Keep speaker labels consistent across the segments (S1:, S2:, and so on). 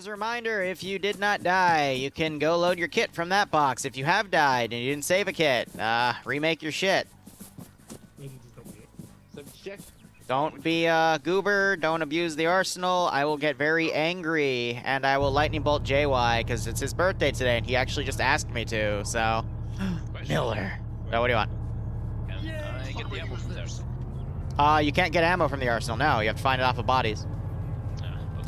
S1: As a reminder, if you did not die, you can go load your kit from that box. If you have died and you didn't save a kit, remake your shit. Don't be a goober, don't abuse the arsenal. I will get very angry, and I will lightning bolt JY, because it's his birthday today, and he actually just asked me to, so... Miller. So what do you want?
S2: Can I get the ammo from the arsenal?
S1: You can't get ammo from the arsenal, no. You have to find it off of bodies.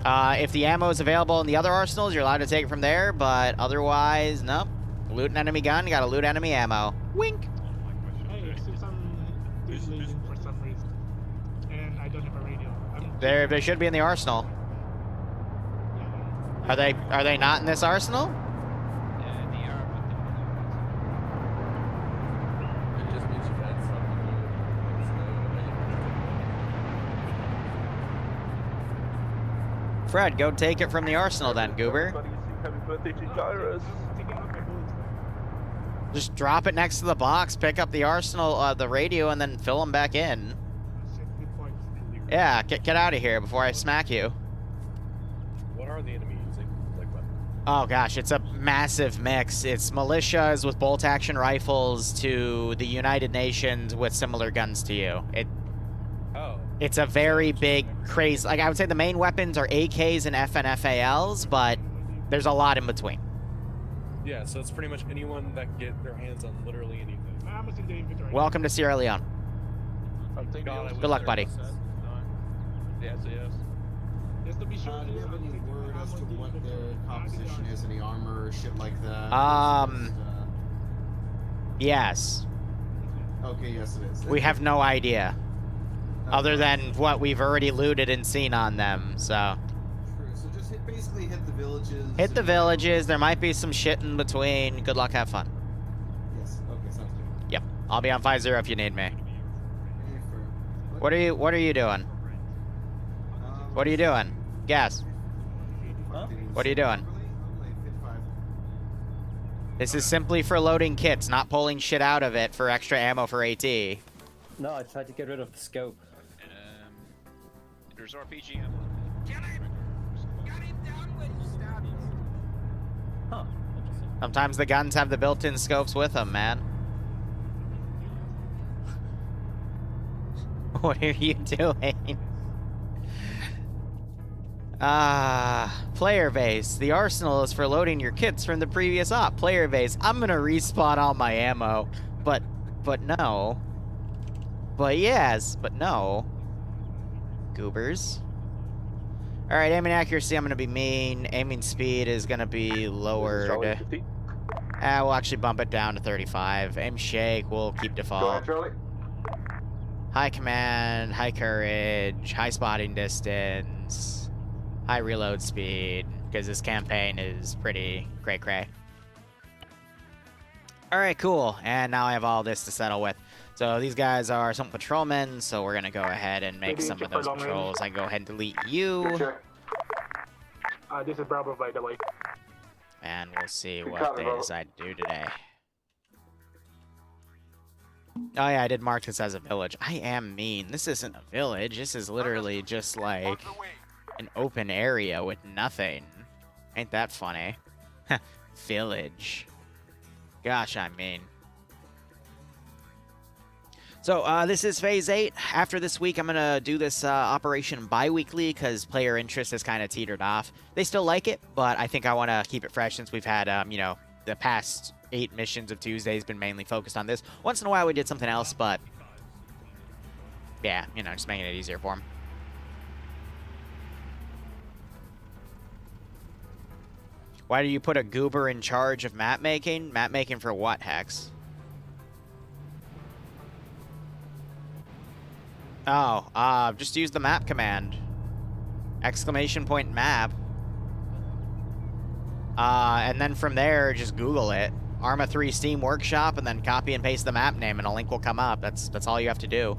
S2: Okay.
S1: If the ammo is available in the other arsenals, you're allowed to take it from there, but otherwise, no. Loot an enemy gun, you gotta loot enemy ammo. Wink!
S3: Hey, since I'm leaving for some reason, and I don't have a radio.
S1: They should be in the arsenal. Are they not in this arsenal?
S2: Yeah, they are, but
S4: It just means you've had something to do.
S1: Fred, go take it from the arsenal then, goober.
S5: Happy birthday to Gyros.
S1: Just drop it next to the box, pick up the arsenal, the radio, and then fill them back in. Yeah, get out of here before I smack you.
S4: What are the enemy using? Like what?
S1: Oh gosh, it's a massive mix. It's militias with bolt-action rifles to the United Nations with similar guns to you. It's a very big, crazy... Like, I would say the main weapons are AKs and FNFALs, but there's a lot in between.
S4: Yeah, so it's pretty much anyone that can get their hands on literally anything.
S1: Welcome to Sierra Leone. Good luck, buddy.
S2: yes, yes.
S3: Just to be sure.
S6: Do you have any word as to what the composition is, any armor or shit like that?
S1: Yes.
S6: Okay, yes it is.
S1: We have no idea. Other than what we've already looted and seen on them, so...
S6: True, so just basically hit the villages.
S1: Hit the villages, there might be some shit in between. Good luck, have fun.
S6: Yes, okay, sounds good.
S1: Yep, I'll be on 5-0 if you need me. What are you doing? What are you doing? Gas.
S6: Huh?
S1: What are you doing? This is simply for loading kits, not pulling shit out of it for extra ammo for AT.
S7: No, I tried to get rid of the scope.
S2: There's RPG ammo.
S7: Huh, interesting.
S1: Sometimes the guns have the built-in scopes with them, man. What are you doing? Player base. The arsenal is for loading your kits from the previous op. Player base. I'm gonna respawn all my ammo. But no. But yes, but no. Goobers. Alright, aiming accuracy, I'm gonna be mean. Aiming speed is gonna be lowered. We'll actually bump it down to 35. Aim shake, we'll keep default. High command, high courage, high spotting distance, high reload speed, because this campaign is pretty cray-cray. Alright, cool. And now I have all this to settle with. So these guys are some patrolmen, so we're going to go ahead and make some of those patrols. I can go ahead and delete you.
S3: This is Bravo, by the way.
S1: And we'll see what they decide to do today. Oh yeah, I did mark this as a village. I am mean. This isn't a village. This is literally just like an open area with nothing. Ain't that funny? Village. Gosh, I'm mean. So, this is Phase 8. After this week, I'm going to do this operation bi-weekly because player interest has kind of teetered off. They still like it, but I think I want to keep it fresh since we've had, you know, the past 8 missions of Tuesday has been mainly focused on this. Once in a while, we did something else, but yeah, you know, just making it easier for them. Why do you put a goober in charge of map making? Map making for what, Hex? Oh, just use the map command. Exclamation point map. And then from there, just Google it. Arma 3 Steam Workshop, and then copy and paste the map name, and a link will come up. That's all you have to do.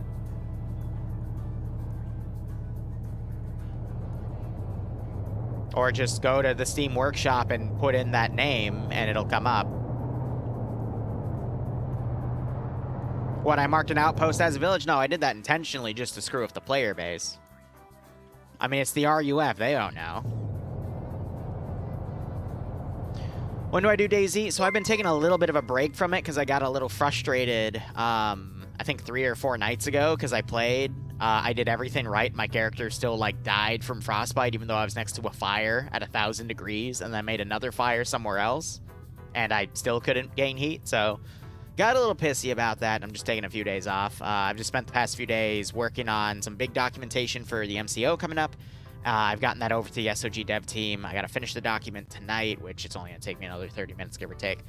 S1: Or just go to the Steam Workshop and put in that name, and it'll come up. What, I marked an outpost as a village? No, I did that intentionally just to screw with the player base. I mean, it's the RUF. They don't know. When do I do DayZ? So I've been taking a little bit of a break from it because I got a little frustrated, I think 3 or 4 nights ago because I played. I did everything right. My character still, like, died from frostbite even though I was next to a fire at 1,000 degrees, and then made another fire somewhere else, and I still couldn't gain heat, so got a little pissy about that. I'm just taking a few days off. I've just spent the past few days working on some big documentation for the MCO coming up. I've gotten that over to the SOG dev team. I got to finish the document tonight, which it's only going to take me another 30 minutes, give or take.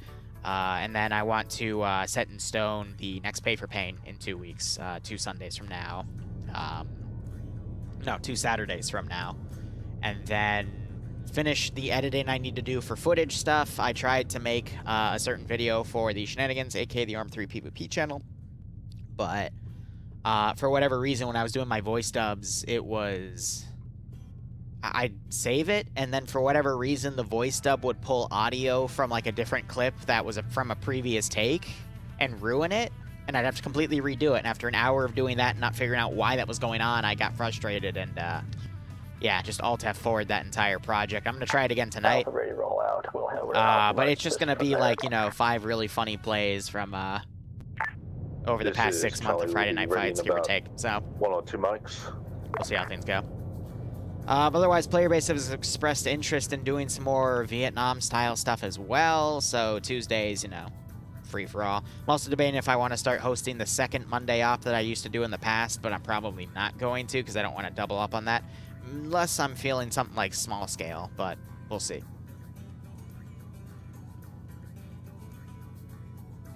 S1: And then I want to set in stone the next pay for pain in 2 weeks, 2 Sundays from now. No, 2 Saturdays from now. And then finish the editing I need to do for footage stuff. I tried to make a certain video for the Shenanigans, aka the Arm 3 PvP channel. But for whatever reason, when I was doing my voice dubs, it was... I'd save it, and then for whatever reason, the voice dub would pull audio from, like, a different clip that was from a previous take and ruin it, and I'd have to completely redo it. And after an hour of doing that and not figuring out why that was going on, I got frustrated and, yeah, just Alt F4'd that entire project. I'm going to try it again tonight.
S8: Ready to roll out. We'll have
S1: But it's just going to be, like, you know, 5 really funny plays from, over the past 6 months of Friday Night Fights, give or take. So
S5: 1 or 2 mics.
S1: we'll see how things go. Otherwise, player base has expressed interest in doing some more Vietnam-style stuff as well, so Tuesdays, you know, free for all. I'm also debating if I want to start hosting the second Monday op that I used to do in the past, but I'm probably not going to because I don't want to double up on that, unless I'm feeling something like small scale, but we'll see.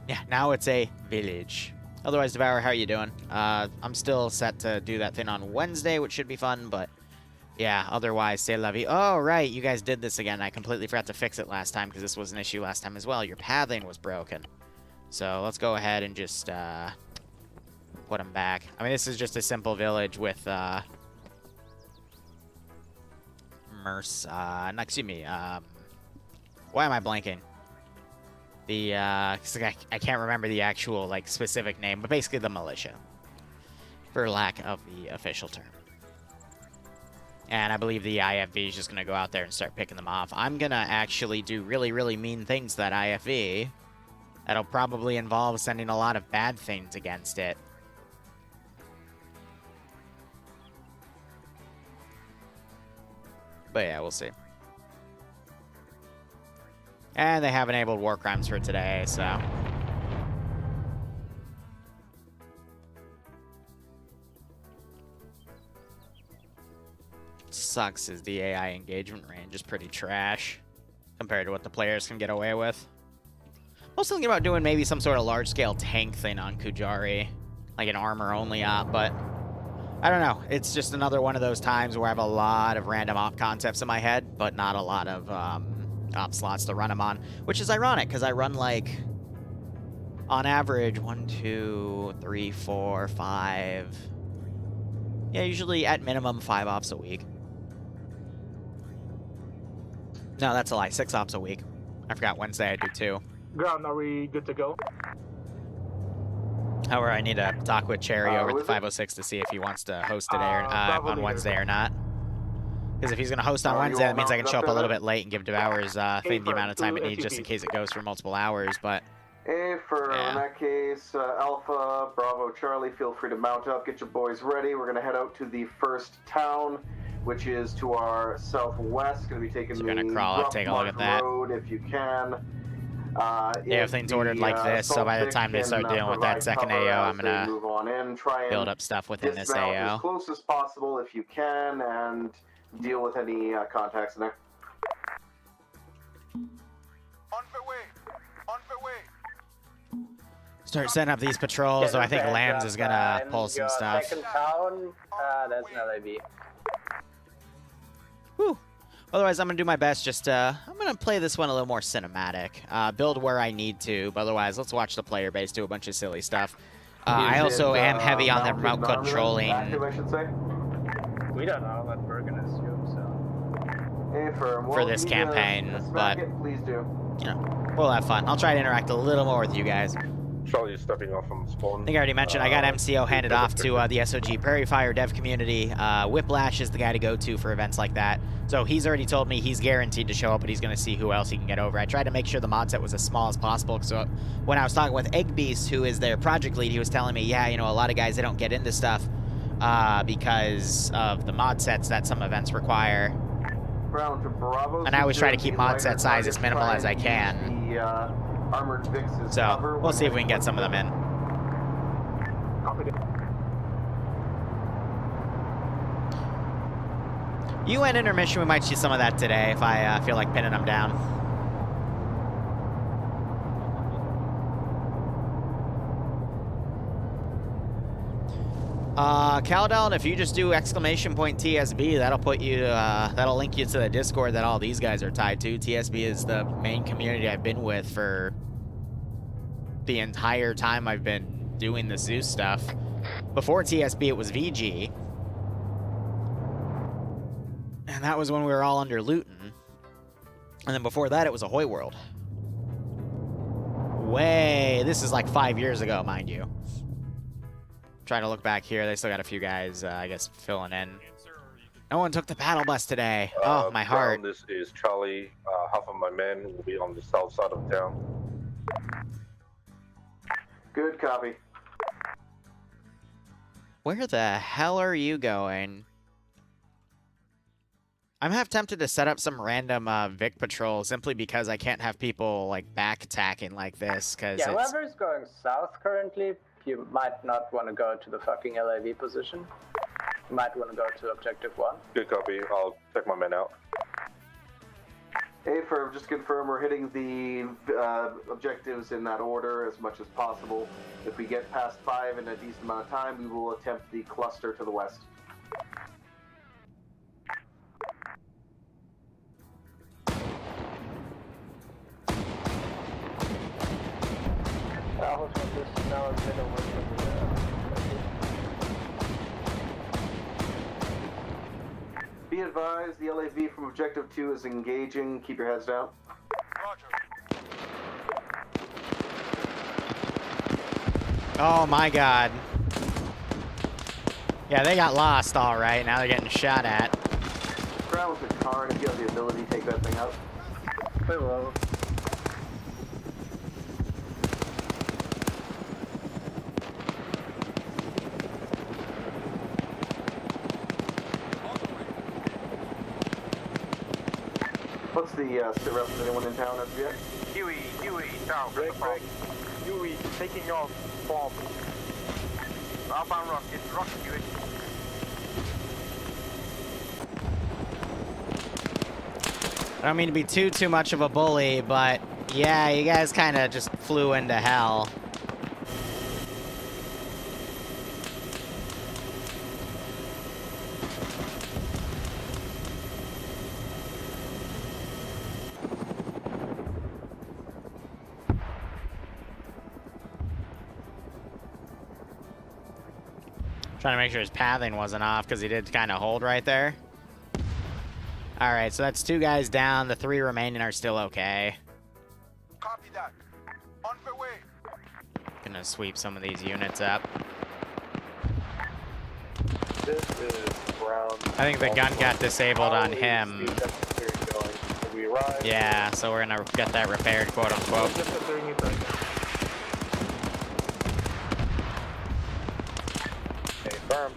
S1: Yeah, now it's a village. Otherwise, Devour, how are you doing? I'm still set to do that thing on Wednesday, which should be fun, but... yeah, otherwise, c'est la vie. Oh, right, you guys did this again. I completely forgot to fix it last time because this was an issue last time as well. Your pathing was broken. So let's go ahead and just put them back. I mean, this is just a simple village with excuse me. Why am I blanking? The 'cause I can't remember the actual, like, specific name, but basically the militia, for lack of the official term. And I believe the IFV is just going to go out there and start picking them off. I'm going to actually do really, really mean things to that IFV. That'll probably involve sending a lot of bad things against it. But yeah, we'll see. And they have enabled war crimes for today, so... sucks is the AI engagement range is pretty trash compared to what the players can get away with. I'm also thinking about doing maybe some sort of large-scale tank thing on Kujari, like an armor-only op, but I don't know. It's just another one of those times where I have a lot of random op concepts in my head, but not a lot of op slots to run them on, which is ironic because I run, like, on average 1, 2, 3, 4, 5. Yeah, usually at minimum 5 ops a week. No, that's a lie. 6 ops a week. I forgot Wednesday I do 2.
S3: Ground, are we good to go?
S1: However, I need to talk with Cherry over at the 506 to see if he wants to host today or, on Wednesday or not. Because if he's going to host on Wednesday, that means I can show up a little bit late and give Devour's thing the amount of time it needs just in case it goes for multiple hours, but...
S6: In that case, Alpha, Bravo, Charlie, feel free to mount up, get your boys ready. We're going to head out to the first town, which is to our southwest. Going to be taking the
S1: crawl up, take a look at that.
S6: road if you can.
S1: Yeah, everything's ordered like this, so by the time they start dealing with that second AO, I'm going to build up stuff within this AO.
S6: As close as possible if you can, and deal with any contacts in there.
S5: On the way! On the way!
S1: Start setting up these patrols, so I think Lambs is going to pull some stuff.
S8: Second town, that's an LAB.
S1: Whew. Otherwise, I'm going to do my best. Just, I'm going to play this one a little more cinematic. Build where I need to, but otherwise, let's watch the player base do a bunch of silly stuff. I also am heavy on the remote controlling.
S6: Active, I should say.
S8: We don't know what we're gonna assume, so.
S1: For this campaign, but
S6: please do.
S1: You know, we'll have fun. I'll try to interact a little more with you guys.
S9: Charlie is stepping off from spawn.
S1: I think I already mentioned I got MCO handed off to the SOG Prairie Fire dev community. Whiplash is the guy to go to for events like that. So he's already told me he's guaranteed to show up, but he's going to see who else he can get over. I tried to make sure the mod set was as small as possible. So when I was talking with Egg Beast, who is their project lead, he was telling me, yeah, you know, a lot of guys, they don't get into stuff because of the mod sets that some events require.
S6: Ground to Bravo.
S1: And I always try to keep mod set size as minimal as I can.
S6: The armored Vix's
S1: So
S6: cover.
S1: we'll see if we can get some of them in. UN intermission, we might see some of that today if I feel like pinning them down. Caldel, if you just do !TSB, that'll put you, that'll link you to the Discord that all these guys are tied to. TSB is the main community I've been with for the entire time I've been doing the Zeus stuff. Before TSB, it was VG. And that was when we were all under Luton. And then before that, it was Ahoy World. This is like 5 years ago, mind you. Trying to look back here. They still got a few guys, I guess, filling in. No one took the paddle bus today. Oh, my heart.
S9: This is Charlie. Half of my men will be on the south side of town.
S6: Good copy.
S1: Where the hell are you going? I'm half tempted to set up some random Vic patrol simply because I can't have people like back attacking like this. Cause
S8: yeah, whoever's going south currently, you might not want to go to the fucking LAV position. You might want to go to objective 1.
S9: Good copy. I'll check my men out.
S6: Hey, firm, just confirm we're hitting the objectives in that order as much as possible. If we get past 5 in a decent amount of time, we will attempt the cluster to the west. Be advised, the LAV from Objective 2 is engaging. Keep your heads down.
S5: Roger.
S1: Oh my god. Yeah, they got lost all right. Now they're getting shot at.
S6: Ground with the car, and if you have the ability, take that thing out.
S8: We will.
S6: What's the sit rep? Is anyone in town as of yet?
S5: Huey, down.
S8: Break. Huey, taking off. Bomb.
S5: Outbound rocket, Huey.
S1: I don't mean to be too much of a bully, but yeah, you guys kind of just flew into hell. Trying to make sure his pathing wasn't off because he did kind of hold right there. All right, so that's 2 guys down. The 3 remaining are still okay.
S5: Copy that. On the way.
S1: Gonna sweep some of these units up.
S8: This is Brown.
S1: I think the gun got disabled on him.
S8: We arrive.
S1: Yeah, so we're gonna get that repaired, quote unquote.
S8: Okay, firm.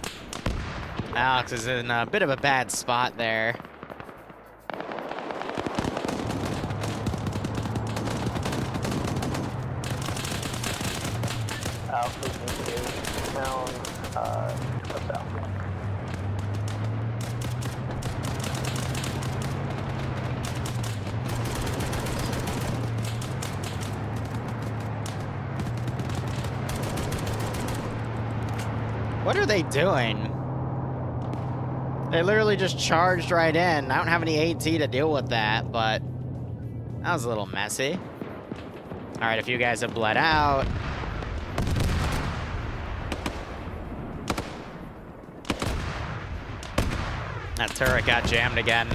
S1: Alex is in a bit of a bad spot there.
S8: Alpha's in town, south.
S1: What are they doing? They literally just charged right in. I don't have any AT to deal with that, but that was a little messy. All right, a few guys have bled out. That turret got jammed again.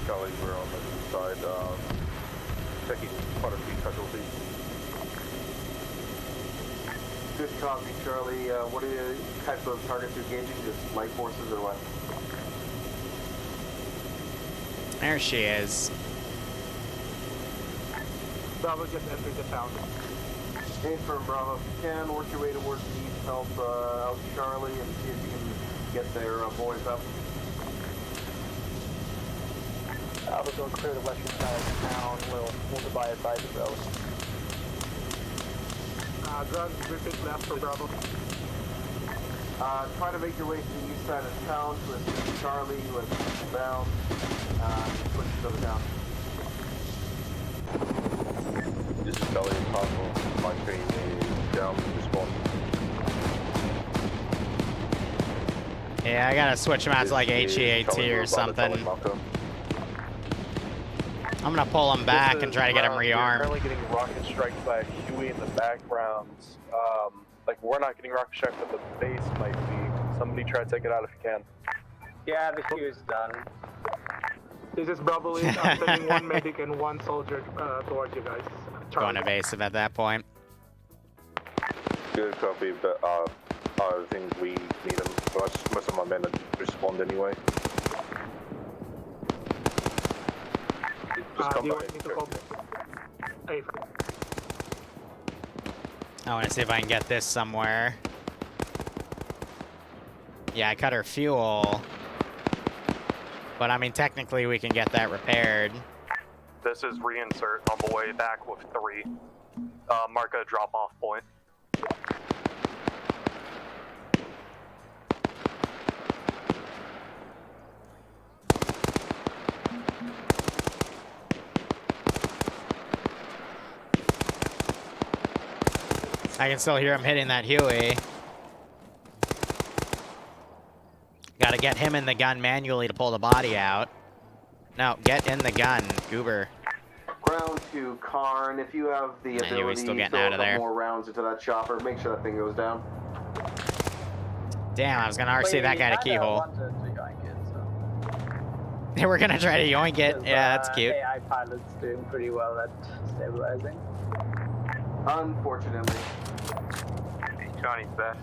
S9: Charlie, we're on the side, taking quite a few casualties.
S6: Good copy, Charlie. What are the type of targets you're engaging? Just light forces or what?
S1: There she is.
S3: Bravo just entered the town.
S6: Hey, firm Bravo, if you can, work your way towards the east, help out Charlie, and see if you can get their boys up.
S8: Alpha's going to clear the western side of town. We'll divide it by the road.
S3: Drug, repeat left for Bravo.
S6: Try to make your way to the east side of town to assist Charlie who has people down. Push each other down.
S9: This is Charlie and Cosmo. My train is down to spawn.
S1: Yeah, I gotta switch them out to like
S9: This is
S1: HEAT
S9: Charlie
S1: or
S9: Bravo, Charlie
S1: something.
S9: Marco.
S1: I'm gonna pull them back and try to get them
S10: We're
S1: rearmed.
S10: currently getting rocket striked by Huey in the background. Like, we're not getting rocket striked, but the base might be. Somebody try to take it out if you can.
S8: Yeah, the queue is done.
S3: This is Bravo Lead. I'm sending one medic and one soldier towards you guys.
S1: Going evasive at that point.
S9: Good copy, but I think we need them. Most of my men have respawned anyway. Just come
S3: do you
S9: back
S3: want me
S9: and
S3: to
S9: check.
S3: call? Hey,
S1: I want to see if I can get this somewhere. Yeah, I cut her fuel. But I mean, technically we can get that repaired.
S10: This is reinsert on the way back with 3. Mark a drop-off point.
S1: I can still hear him hitting that Huey. Gotta get him in the gun manually to pull the body out. No, get in the gun, Goober.
S6: Ground to Karn, if you have the
S1: Huey's
S6: ability
S1: still
S6: to
S1: getting
S6: throw
S1: out
S6: a
S1: of
S6: couple
S1: there.
S6: more rounds into that chopper, make sure that thing goes down.
S1: Damn, I was gonna RC that guy to keyhole. They were gonna try to yoink it. Yeah, that's cute.
S8: AI pilot's doing pretty well at stabilizing.
S6: Unfortunately.
S10: Johnny's best.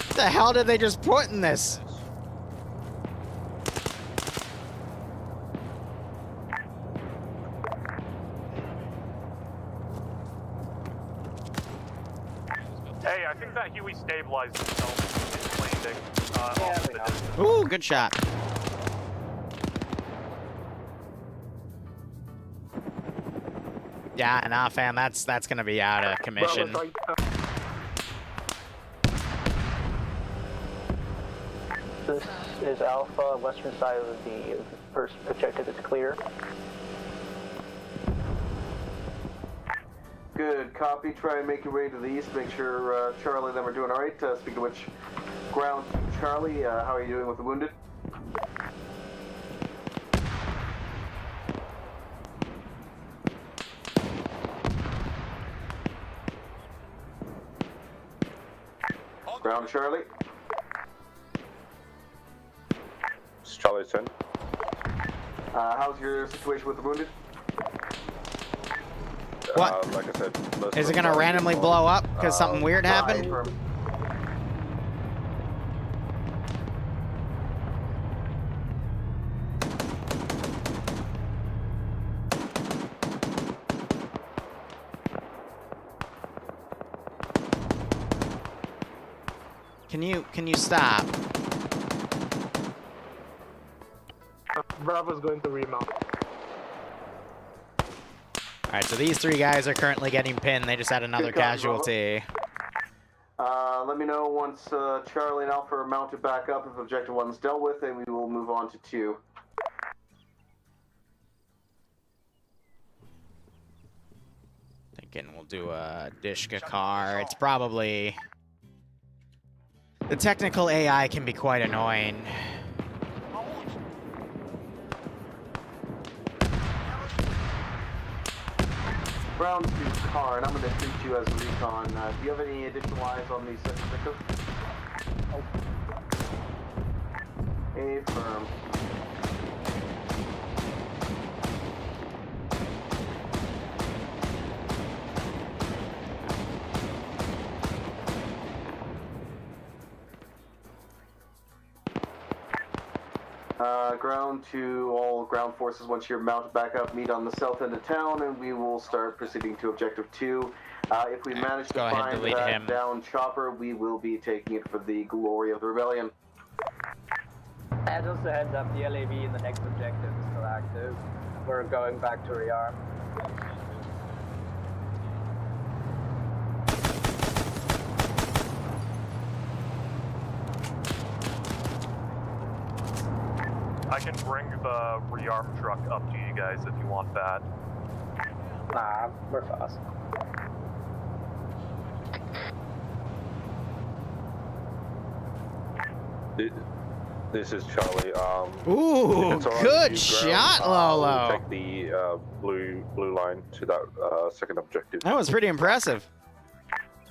S1: What the hell did they just put in this?
S10: Hey, I think that Huey stabilized himself in landing off the distance.
S1: Ooh, good shot. Yeah, nah, fam, that's gonna be out of commission.
S3: Bravo,
S8: This is Alpha. Western side of the first objective is clear.
S6: Good copy. Try and make your way to the east. Make sure Charlie and them are doing all right. Speaking of which, ground to Charlie. How are you doing with the wounded? Ground Charlie.
S9: It's Charlie's turn.
S6: How's your situation with the wounded?
S1: What?
S9: Like I said, most
S1: Is
S9: of
S1: it gonna
S9: them are
S1: randomly
S9: respawned.
S1: blow up because something weird happened?
S6: Confirm.
S1: Can you stop?
S3: Bravo's going to remount.
S1: Alright, so these 3 guys are currently getting pinned. They just had another
S6: Good copy,
S1: casualty.
S6: Let me know once Charlie and Alpha are mounted back up if Objective 1's dealt with, and we will move on to 2.
S1: Thinking we'll do a Dishka car. It's probably The technical AI can be quite annoying.
S6: Round 2, Karn, I'm going to treat you as recon. Do you have any additional eyes on the second victim? Affirm. Ground to all ground forces, once you're mounted back up, meet on the south end of town, and we will start proceeding to objective 2. If we manage to find that down chopper, we will be taking it for the glory of the rebellion.
S8: And just a heads up, the LAV in the next objective is still active. We're going back to rearm.
S10: I can bring the rearm truck up to you guys if you want that.
S8: Nah, we're fast.
S9: This is Charlie.
S1: Ooh, good shot, Lolo.
S9: Take the blue line to that second objective.
S1: That was pretty impressive.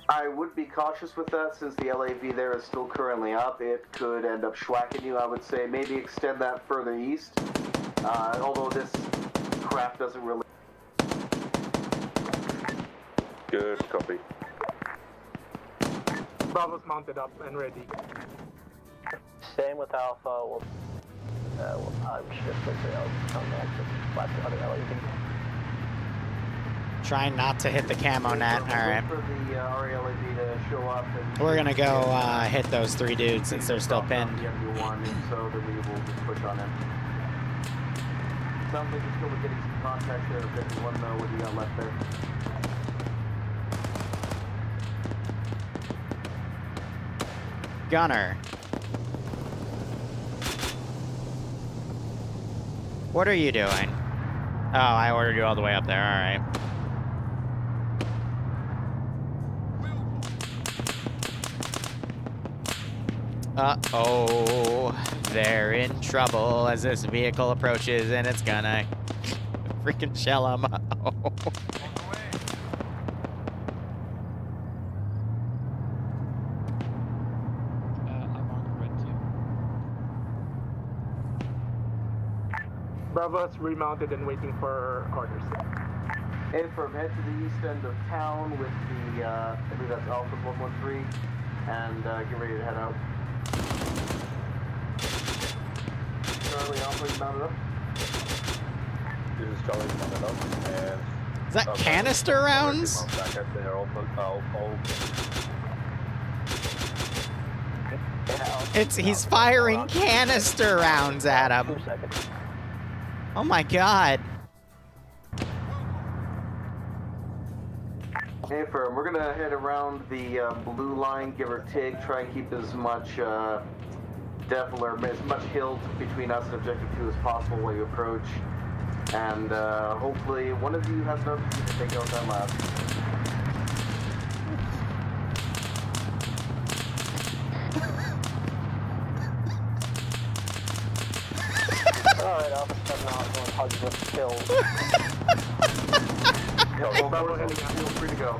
S6: I would be cautious with that since the LAV there is still currently up. It could end up schwacking you. I would say maybe extend that further east. Although this craft doesn't really...
S9: Good copy.
S3: Bravo's mounted up and ready.
S8: Same with Alpha. We'll shift with the come back to flash the other LAV.
S1: Trying not to hit the camo net. Alright.
S6: For the RLAV to show up and
S1: We're gonna go hit those 3 dudes since they're still pinned.
S6: So then we will just push on him. Sounds like you're still getting some contact there. If anyone know what you got left there.
S1: Gunner. What are you doing? Oh, I ordered you all the way up there. Alright. Uh-oh, they're in trouble as this vehicle approaches and it's gonna freaking shell them. Oh.
S3: Bravo's remounted and waiting for orders.
S6: Affirm, head to the east end of town with the, I believe that's Alpha 113, and get ready to head out. Charlie, Alpha, you mounted up?
S9: This is Charlie mounted up, and...
S1: Is that canister rounds?
S9: Back at there,
S1: He's firing canister rounds at him. Oh my god.
S6: Affirm, we're gonna head around the blue line, give or take, try and keep as much as much hill between us and objective 2 as possible while you approach. And hopefully one of you has an opportunity to take out that lab.
S8: Alright, Alpha 7 out, going hugs with kills.
S6: Yeah, well, Bravo heading out, feel free to go.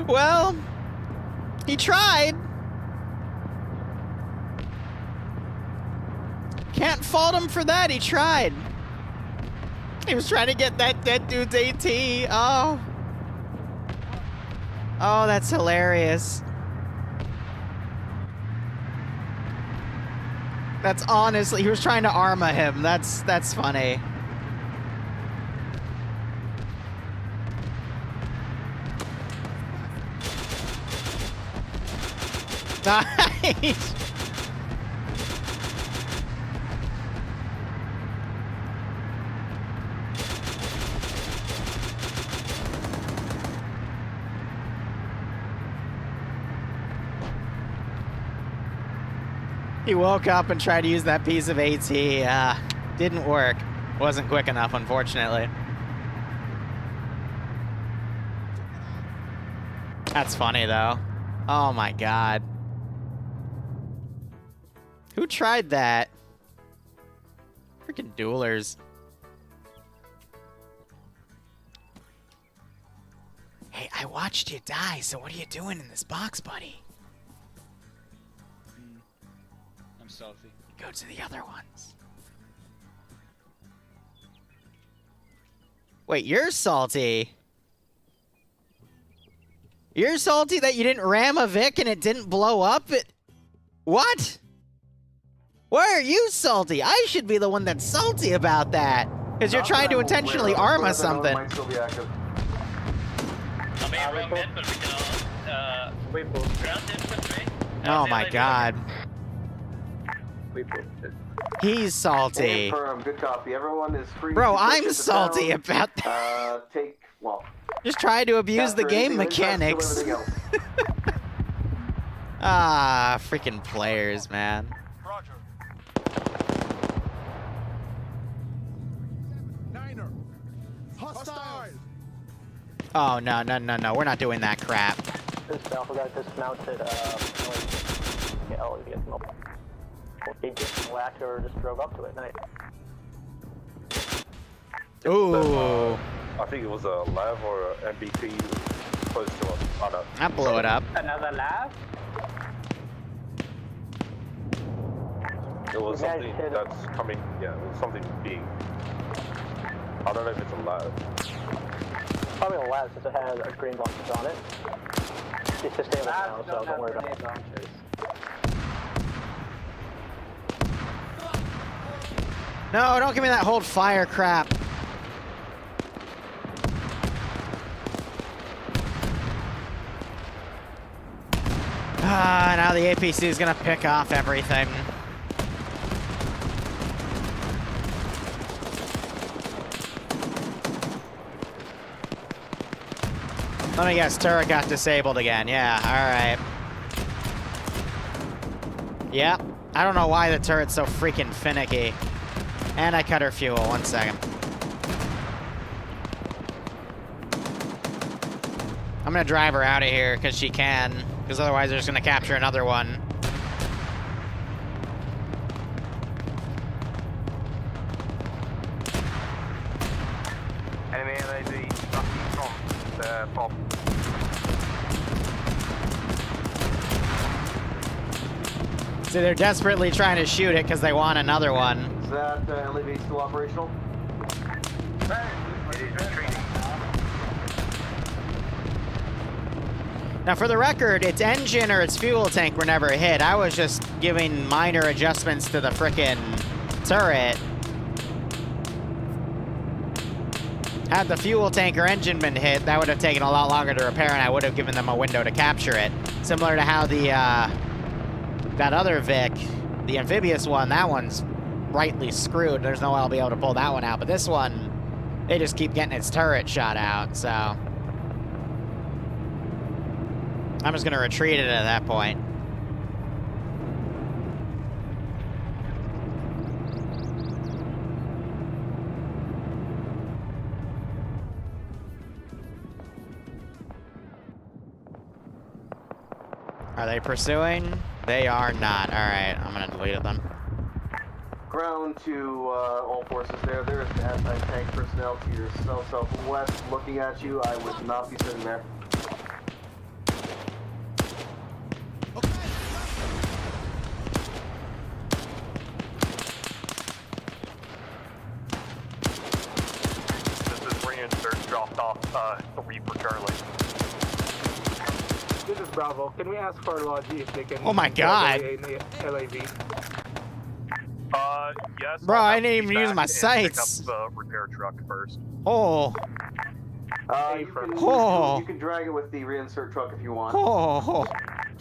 S1: Well, he tried. Can't fault him for that, he tried. He was trying to get that dead dude's AT. Oh. Oh, that's hilarious. That's honestly, he was trying to Arma him. That's funny. Nice. He woke up and tried to use that piece of AT. Didn't work. Wasn't quick enough, unfortunately. That's funny, though. Oh, my God. Who tried that? Freaking duelers. Hey, I watched you die, so what are you doing in this box, buddy?
S2: I'm stealthy.
S1: Go to the other ones. Wait, you're salty. You're salty that you didn't ram a Vic and it didn't blow up? What? Why are you salty? I should be the one that's salty about that. Because you're trying to intentionally Arma something.
S2: I may have wrong men, but we can all, ground infantry.
S1: Oh my God.
S8: We booked it.
S1: He's salty.
S6: Confirm, good copy. Everyone is free.
S1: Bro,
S6: to
S1: I'm
S6: purchase the
S1: salty
S6: town.
S1: about that. Just trying to abuse the
S6: capture
S1: game
S6: anything,
S1: mechanics.
S6: everything else.
S1: Ah, freaking players, man.
S5: Roger.
S11: Niner. Hostile.
S1: Oh, no, no, no, no. We're not doing that crap.
S8: This Alpha got dismounted, he just whacked or just drove up to it. Nice.
S1: Ooh.
S9: I think it was a lab or an MBT close to us. Oh, no.
S1: I blew it up.
S8: Another lab?
S9: It was something that's coming, yeah, it was something big. I don't know if it's a lab.
S8: Probably a lab since it has a green boxes on it. It's just stable now, so don't worry about it.
S1: No, don't give me that hold fire crap. Ah, now the APC is gonna pick off everything. Let me guess, turret got disabled again. Yeah, alright. Yep. I don't know why the turret's so freaking finicky. And I cut her fuel. 1 second. I'm gonna drive her out of here because she can. Because otherwise they're just gonna capture another one.
S5: Enemy LAV from the pop.
S1: See, they're desperately trying to shoot it because they want another one.
S6: Is that LAV still operational?
S5: It is retreating.
S1: Now, for the record, its engine or its fuel tank were never hit. I was just giving minor adjustments to the frickin' turret. Had the fuel tank or engine been hit, that would have taken a lot longer to repair, and I would have given them a window to capture it. Similar to how the, that other Vic, the amphibious one, that one's rightly screwed. There's no way I'll be able to pull that one out. But this one, they just keep getting its turret shot out, so. I'm just gonna retreat it at that point. Are they pursuing? They are not. All right, I'm gonna delete them.
S6: Ground to all forces there. There is the anti-tank personnel to your southwest looking at you. I would not be sitting there.
S10: This is reinsert dropped off 3 for Charlie.
S3: This is Bravo. Can we ask for Logi if they can...
S1: Oh my God.
S3: LAV?
S10: Yes.
S1: Bro, I didn't
S10: I'll have to
S1: even
S10: be
S1: use
S10: back
S1: my
S10: and
S1: sights.
S10: Pick up the repair truck first.
S1: Oh.
S6: You can drag it with the reinsert truck if you want.
S1: Oh.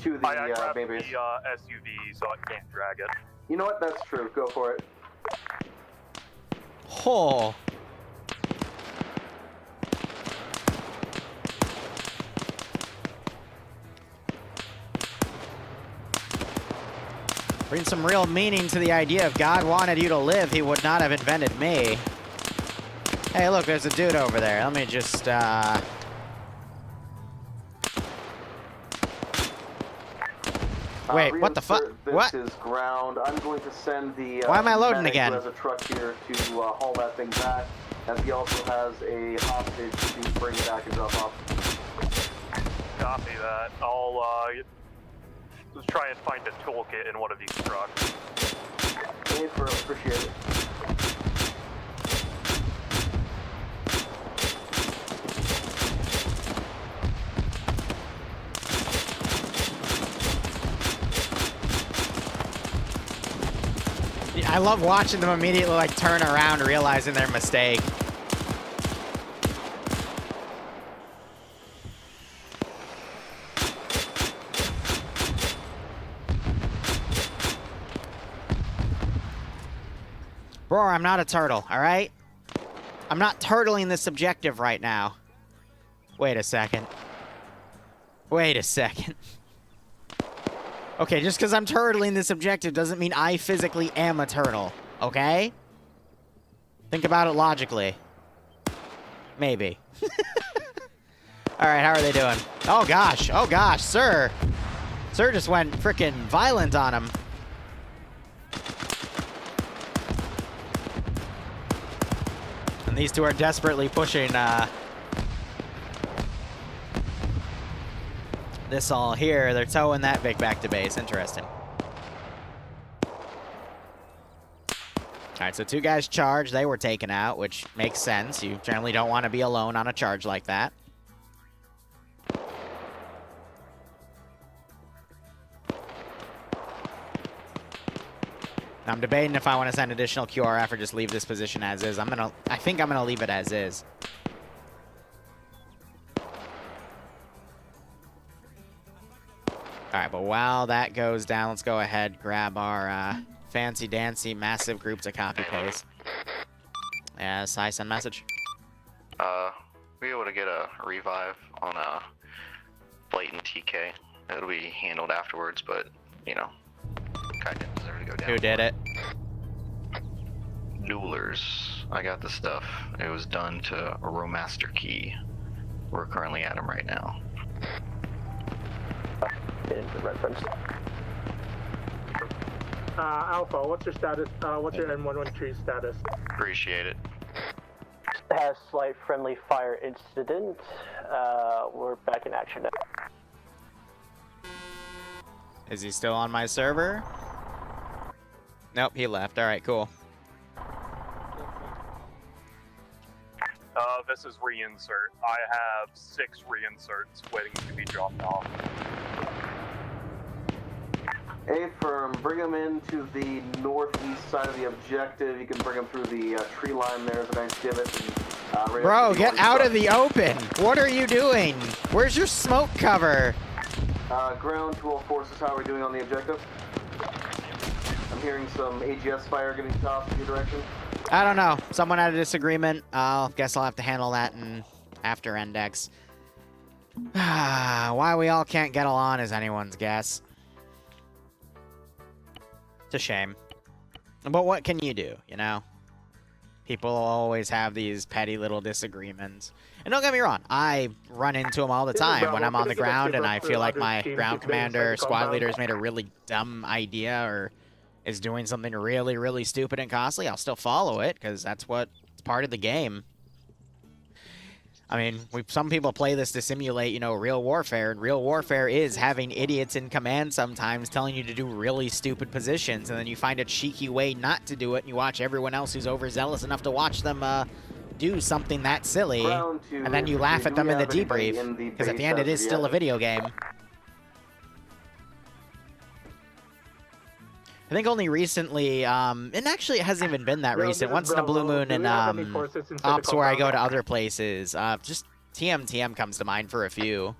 S6: To the
S10: I grabbed
S6: main
S10: the
S6: base.
S10: SUV, so I can't drag it.
S6: You know what? That's true. Go for it.
S1: Oh. Bring some real meaning to the idea if God wanted you to live, he would not have invented me. Hey, look, there's a dude over there. Let me just, Wait, what the fuck?
S6: This
S1: What?
S6: is ground. I'm going to send the
S1: Why am I loading
S6: medic
S1: again?
S6: who has a truck here to haul that thing back, as he also has a hostage to bring back and drop off.
S10: Copy that. I'll let's try and find a toolkit in one of these trucks.
S6: Hey, appreciate it.
S1: I love watching them immediately like turn around, realizing their mistake. Bro, I'm not a turtle, all right? I'm not turtling this objective right now. Wait a second. Wait a second. Okay, just because I'm turtling this objective doesn't mean I physically am a turtle, okay? Think about it logically. Maybe. Alright, how are they doing? Oh gosh, sir. Sir just went frickin' violent on him. And these two are desperately pushing, this all here. They're towing that big back to base. Interesting. Alright, so 2 guys charged. They were taken out, which makes sense. You generally don't want to be alone on a charge like that. I'm debating if I want to send additional QRF or just leave this position as is. I think I'm gonna leave it as is. Alright, but while that goes down, let's go ahead, grab our fancy-dancy massive group to copy-paste. Sai, send message.
S12: We able to get a revive on a blatant TK. It'll be handled afterwards, but, you know, kind of deserve to go down.
S1: Who did it?
S12: Duelers. I got the stuff. It was done to a Romaster key. We're currently at him right now.
S8: Into reference.
S3: Alpha, what's your status? What's your M113 status?
S12: Appreciate it.
S8: Has slight friendly fire incident. We're back in action now.
S1: Is he still on my server? Nope, he left. Alright, cool.
S10: This is reinsert. I have 6 reinserts waiting to be dropped off.
S6: A-firm, bring them into the northeast side of the objective. You can bring them through the tree line there. There's a nice divot. And, right
S1: Bro, get out of the open! What are you doing? Where's your smoke cover?
S6: Ground to all forces, how are we doing on the objective? I'm hearing some AGS fire getting tossed in your direction.
S1: I don't know. Someone had a disagreement. Guess I'll have to handle that in after index. Why we all can't get along is anyone's guess. It's a shame. But what can you do, you know? People always have these petty little disagreements. And don't get me wrong, I run into them all the time when I'm on the ground and I feel like my ground commander, squad leader has made a really dumb idea or is doing something really, really stupid and costly. I'll still follow it because that's what's part of the game. I mean, some people play this to simulate, you know, real warfare, and real warfare is having idiots in command sometimes telling you to do really stupid positions, and then you find a cheeky way not to do it, and you watch everyone else who's overzealous enough to watch them do something that silly, and then you laugh at them in the debrief, because at the end it is still a video game. I think only recently, and actually it hasn't even been that recent, once in a blue moon and ops where I go to other places, just TM comes to mind for a few.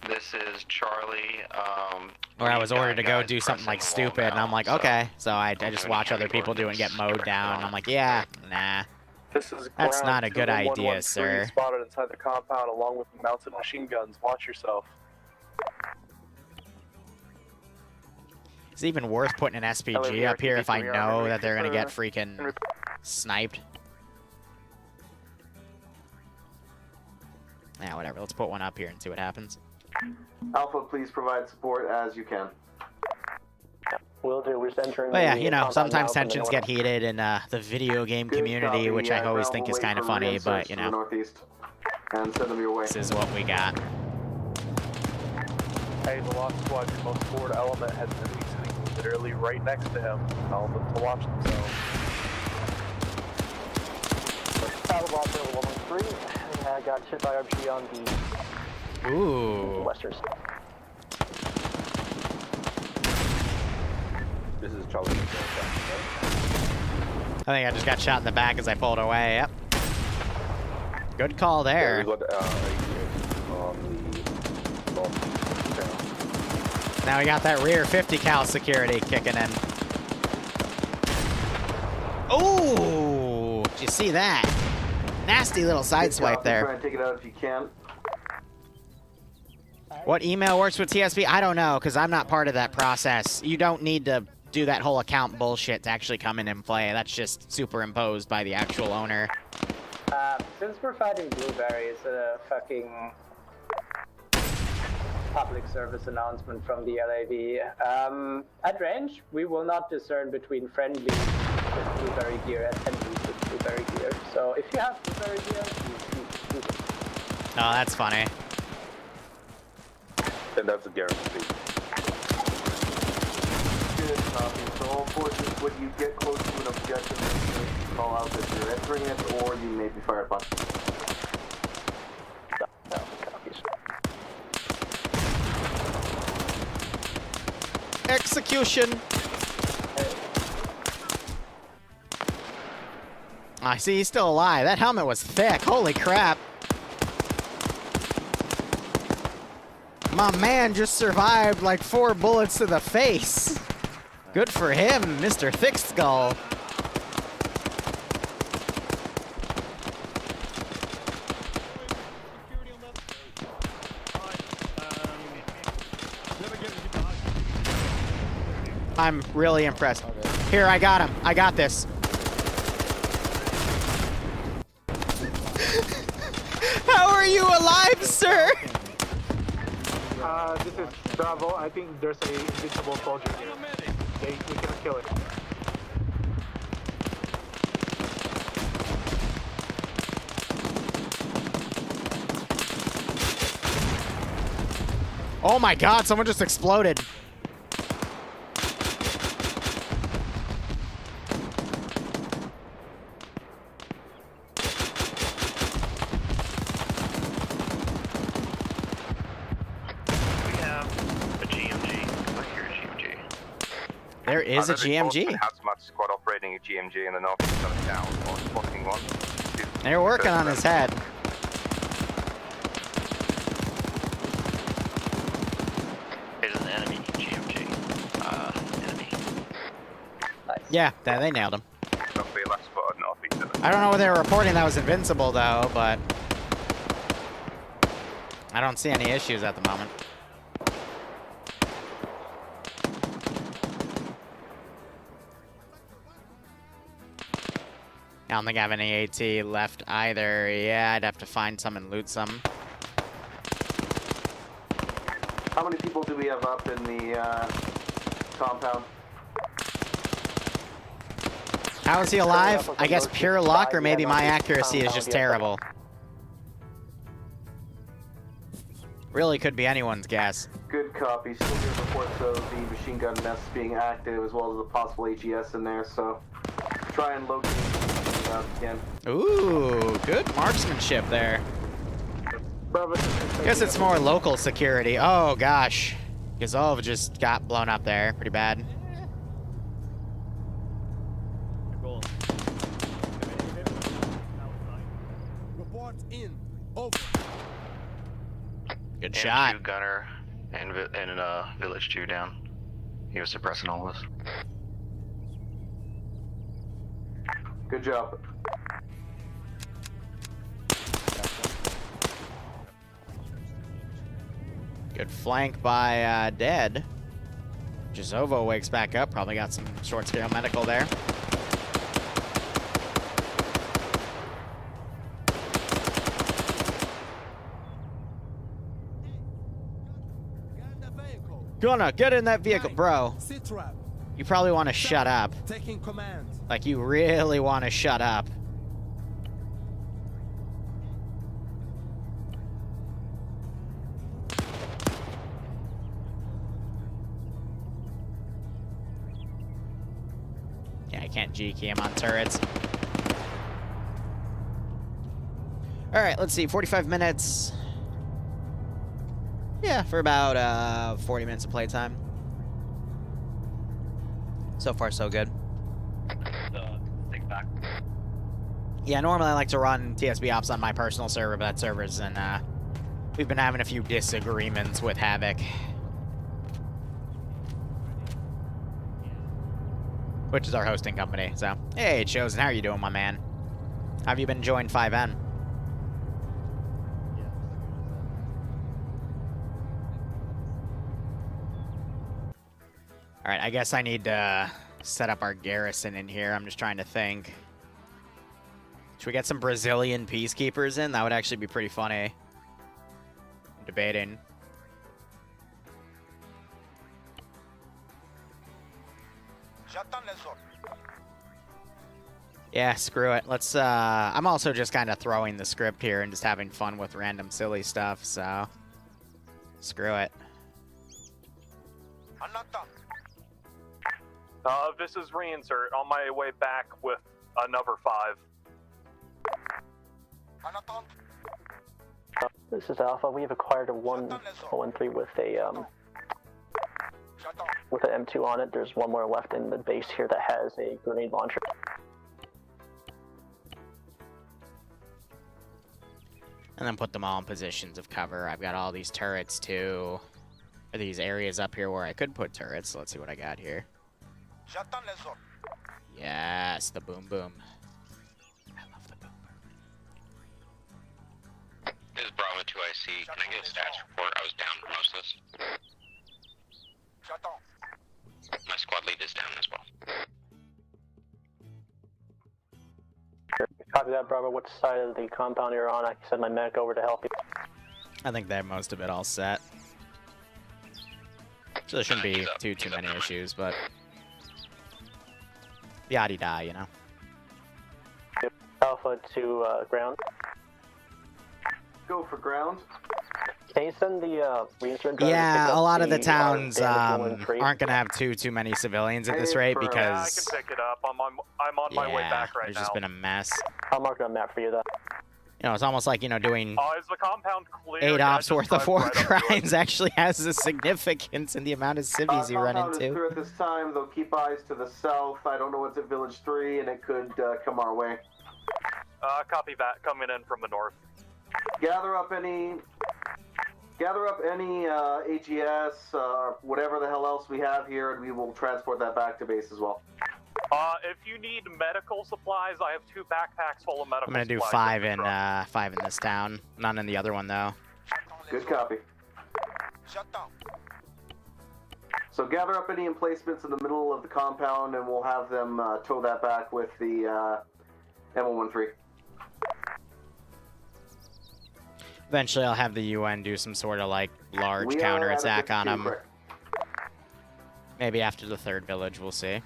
S12: This is Charlie.
S1: Where I was ordered to go do something like stupid, and I'm like, okay. So I just watch other people do it and get mowed down, and I'm like, yeah, nah. That's not a good idea, sir.
S10: Spotted inside the compound along with mounted machine guns. Watch yourself.
S1: It's even worth putting an SPG up here if I know that they're gonna get freaking sniped. Yeah, whatever. Let's put one up here and see what happens.
S6: Alpha, please provide support as you can.
S8: Will do. We're just entering.
S1: But yeah,
S8: the
S1: you know,
S8: compound
S1: sometimes
S8: now from the
S1: tensions
S8: north.
S1: get heated in the video game
S6: Good
S1: community,
S6: copy.
S1: which I
S6: Yeah,
S1: always
S6: Brown
S1: think
S6: will
S1: is
S6: wait
S1: kind of
S6: for
S1: funny,
S6: reinserts
S1: but, you
S6: to the
S1: know,
S6: northeast. And send them your way.
S1: this is what we got.
S10: Hey, the Lost Squad, your most forward element has an enemy sitting literally right next to him. Tell them to watch themselves.
S8: Battle Officer 113. I got shit by RPG on the
S1: Ooh.
S8: western side.
S9: This is Charlie.
S1: I think I just got shot in the back as I pulled away. Yep. Good call
S9: Yeah,
S1: there.
S9: we got on the north.
S1: Now we got that rear 50 cal security kicking in. Ooh! Did you see that? Nasty little side swipe
S6: Try
S1: there.
S6: and take it out if you can.
S1: What email works with TSB? I don't know, because I'm not part of that process. You don't need to do that whole account bullshit to actually come in and play. That's just superimposed by the actual owner.
S8: Since we're fighting Blueberry, it's a fucking public service announcement from the LAV. At range, we will not discern between friendly with Blueberry gear and enemies with Blueberry gear. So if you have Blueberry gear, you
S1: Oh, that's funny.
S9: And that's a guarantee.
S6: Good copy. So all forces, when you get close to an objective, you call out that you're entering it, or you may be fired upon.
S1: Execution! I see he's still alive. That helmet was thick. Holy crap. My man just survived like 4 bullets to the face. Good for him, Mr. Thick Skull. I'm really impressed. Here, I got him. I got this. How are you alive, sir?
S3: This is Bravo. I think there's a invisible soldier here. We cannot kill it.
S1: Oh my god, someone just exploded. There is a GMG.
S13: Hazmat squad operating a GMG in the north of town or spotting one.
S1: They're working on his head.
S12: It is an enemy GMG. Enemy.
S8: Nice.
S1: Yeah, they nailed him.
S13: Roughly last spotted northeast of the
S1: I don't know what they were reporting that was invincible though, but I don't see any issues at the moment. I don't think I have any AT left either. Yeah, I'd have to find some and loot some.
S6: How many people do we have up in the compound?
S1: How is he alive? I guess pure luck, or maybe my accuracy is just terrible. Really could be anyone's guess.
S6: Good copy. Still hear reports of the machine gun nests being active, as well as the possible AGS in there, so try and locate if you can.
S1: Ooh, good marksmanship there.
S3: Bravo.
S1: Guess it's more local security. Oh gosh. Gazov just got blown up there. Pretty bad.
S11: Reports in. Over.
S1: Good shot.
S12: M2 gunner and Village 2 down. He was suppressing all of us.
S6: Good job.
S1: Good flank by Dead. Jazovo wakes back up. Probably got some short-scale medical there. Gonna get in that vehicle, bro.
S11: Sit trap.
S1: You probably want to shut up.
S11: Taking command.
S1: Like, you really want to shut up. Yeah, I can't G-key him on turrets. Alright, let's see. 45 minutes. Yeah, for about 40 minutes of playtime. So far, so good. Yeah, normally I like to run TSB ops on my personal server, but that server's in, we've been having a few disagreements with Havoc. Which is our hosting company, so. Hey, Chosen, how are you doing, my man? How have you been enjoying 5N? Alright, I guess I need to set up our garrison in here. I'm just trying to think. Should we get some Brazilian peacekeepers in? That would actually be pretty funny. I'm debating. Yeah, screw it. Let's, I'm also just kind of throwing the script here and just having fun with random silly stuff, so. Screw it.
S10: This is reinsert on my way back with another 5.
S8: This is Alpha. We have acquired a 113 with a M2 on it. There's one more left in the base here that has a grenade launcher.
S1: And then put them all in positions of cover. I've got all these turrets too. Or these areas up here where I could put turrets. So let's see what I got here. Yes, the boom boom. I love the boom boom.
S12: This is Bravo 2 IC. Can I get a stats report? I was down for most of this. My squad lead is down as well.
S8: Copy that, Bravo. Which side of the compound you're on? I can send my medic over to help you.
S1: I think they have most of it all set. So there shouldn't be too many issues, but yada-da, you know.
S8: Alpha to ground.
S6: Go for ground.
S8: Can you send the reinsert driver?
S1: Yeah, a lot of the towns aren't going to have too many civilians at this rate because...
S10: Yeah, I can pick it up. I'm on my way back right now.
S1: There's just been a mess.
S8: I'll mark it on map for you, though.
S1: You know, it's almost like, you know, doing
S10: is the compound clear?
S1: 8 ops worth of war crimes actually has a significance in the amount of civvies you run
S6: Compound is
S1: into.
S6: clear at this time, though keep eyes to the south. I don't know what's at Village 3, and it could come our way.
S10: Copy that. Coming in from the north.
S6: Gather up any AGS, whatever the hell else we have here, and we will transport that back to base as well.
S10: If you need medical supplies, I have 2 backpacks full of medical supplies.
S1: I'm gonna do 5 in this town, none in the other one though.
S6: Good copy. So gather up any emplacements in the middle of the compound, and we'll have them tow that back with the M113.
S1: Eventually, I'll have the UN do some sort of like large counterattack on them. Maybe after the 3rd village, we'll see.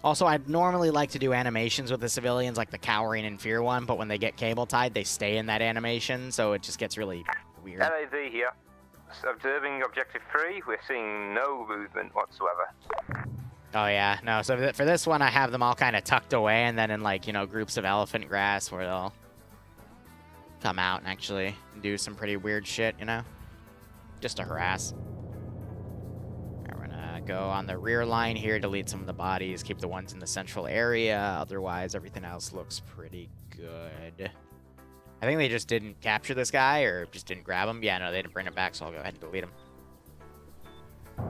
S1: Also, I'd normally like to do animations with the civilians, like the cowering and fear one, but when they get cable tied, they stay in that animation, so it just gets really weird.
S13: LAV here. Observing objective 3, we're seeing no movement whatsoever.
S1: Oh yeah, no, so for this one, I have them all kind of tucked away, and then in like, you know, groups of elephant grass where they'll come out and actually do some pretty weird shit, you know? Just to harass. We're gonna go on the rear line here, delete some of the bodies, keep the ones in the central area. Otherwise, everything else looks pretty good. I think they just didn't capture this guy, or just didn't grab him. Yeah, no, they didn't bring him back, so I'll go ahead and delete him.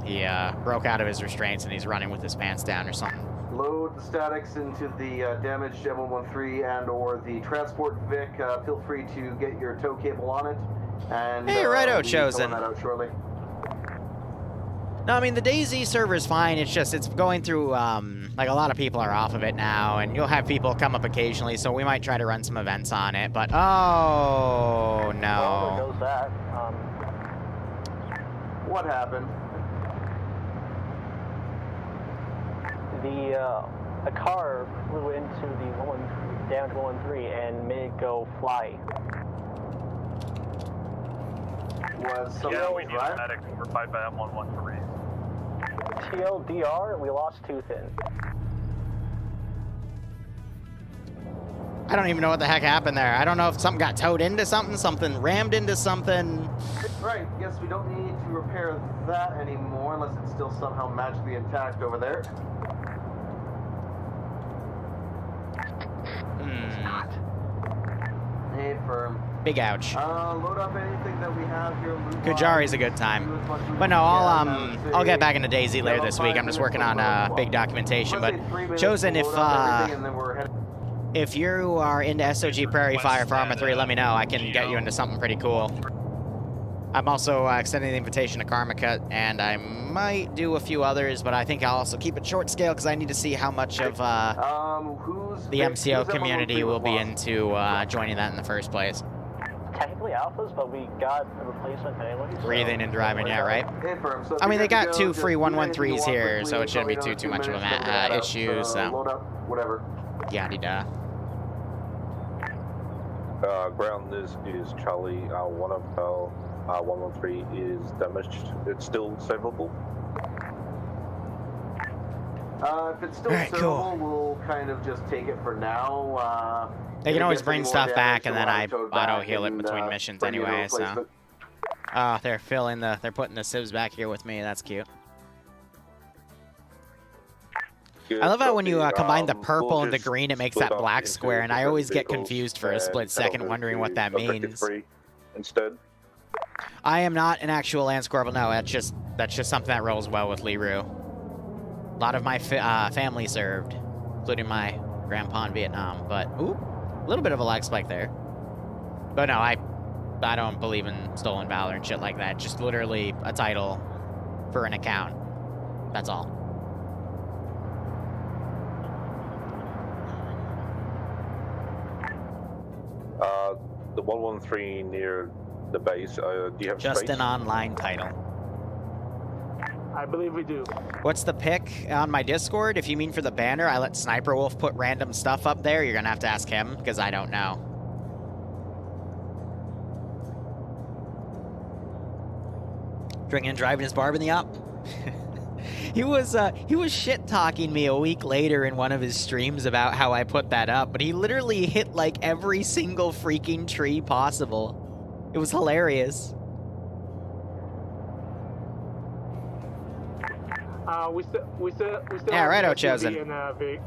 S1: He broke out of his restraints, and he's running with his pants down or something.
S6: Load the statics into the damaged M113 and or the transport Vic. Feel free to get your tow cable on it. And
S1: hey, righto, Chosen.
S6: That out shortly.
S1: No, I mean, the DayZ server's fine. It's just, it's going through, like, a lot of people are off of it now, and you'll have people come up occasionally, so we might try to run some events on it, but, oh, no.
S8: Well, there goes that.
S6: What happened?
S8: A car flew into the downed 113 and made it go fly.
S6: Was someone
S10: we need a medic over 5 by M113.
S8: TLDR, we lost tooth in.
S1: I don't even know what the heck happened there. I don't know if something got towed into something, something rammed into something.
S6: Right, guess we don't need to repair that anymore unless it's still somehow magically intact over there. Hey, firm.
S1: Big ouch.
S6: Load up anything that we have here.
S1: Kujari's a good time. But no, I'll get back into Daisy later this week. I'm just working on big documentation. But Chosen, if you are into SOG Prairie Fire for Arma 3, let me know. I can get you into something pretty cool. I'm also extending the invitation to Karma Cut, and I might do a few others, but I think I'll also keep it short scale because I need to see how much of the MCO community will be into joining that in the first place.
S8: Technically alphas, but we got a replacement anyway.
S1: Breathing and driving, yeah, right? I mean, they got 2 free 113s here, so it shouldn't be too much of an issue, so...
S6: Load up, whatever.
S1: Yaddy-da.
S9: Ground is Charlie. One of our 113 is damaged. It's still savable.
S6: If it's still servable, we'll kind of just take it for now.
S1: They can always bring stuff back, and then I auto-heal it between missions anyway, so... Oh, they're putting the civs back here with me. That's cute. I love how when you combine the purple and the green, it makes that black square, and I always get confused for a split second wondering what that means.
S9: Instead.
S1: I am not an actual Land Squirrel, no, that's just something that rolls well with Liru. A lot of my family served, including my grandpa in Vietnam, but, ooh, a little bit of a lag spike there. But no, I don't believe in stolen valor and shit like that, just literally a title for an account. That's all.
S9: The 113 near the base, do you have
S1: just
S9: space?
S1: An online title.
S3: I believe we do.
S1: What's the pick on my Discord? If you mean for the banner, I let Sniper Wolf put random stuff up there. You're gonna have to ask him, because I don't know. Drinking and driving his barb in the op. He was shit-talking me a week later in one of his streams about how I put that up, but he literally hit like every single freaking tree possible. It was hilarious.
S3: We still
S1: yeah, righto,
S3: have
S1: Chosen.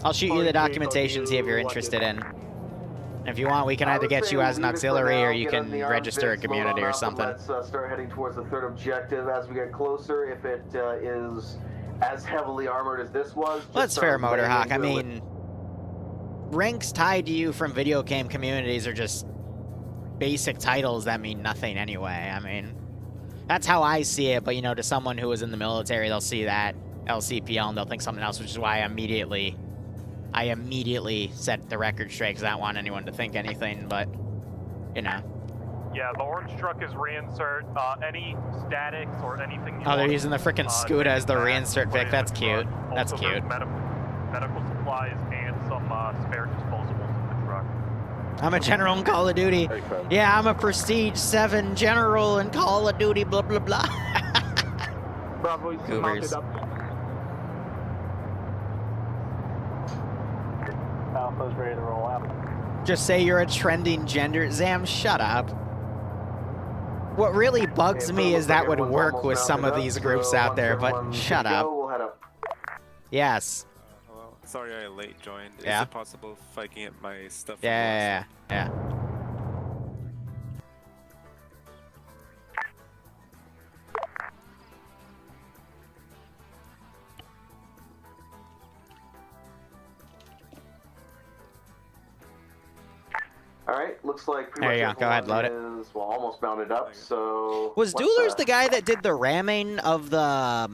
S1: I'll shoot you the documentation, see if you're interested in. And if you want, we can either get you as an auxiliary or you can register a community or something.
S6: Let's start heading towards the third objective as we get closer. If it is as heavily armored as this was.
S1: Well, that's fair, Motorhawk. I mean, ranks tied to you from video game communities are just basic titles that mean nothing anyway. I mean, that's how I see it, but, you know, to someone who is in the military, they'll see that LCPL and they'll think something else, which is why I immediately set the record straight because I don't want anyone to think anything, but, you know.
S10: Yeah, the orange truck is reinsert. Any statics or anything.
S1: Oh, they're using the frickin' Scuda as the reinsert pick. That's cute. That's cute.
S10: Medical supplies and some spare disposables in the truck.
S1: I'm a general in Call of Duty. Yeah, I'm a Prestige 7 general in Call of Duty, blah, blah, blah.
S3: Bravo is mounted up.
S8: Alpha's ready to roll out.
S1: Just say you're a trending gender. Zam, shut up. What really bugs me is that would work with some of these groups out there, but shut up. Yes.
S14: Hello. Sorry I late joined.
S1: Yeah?
S14: Is it possible if I can get my stuff?
S1: Yeah.
S6: Alright, looks like pretty
S1: there you
S6: much
S1: go. Go ahead, load it.
S6: Is, well, almost mounted up, so...
S1: Was Duelers the guy that did the ramming of the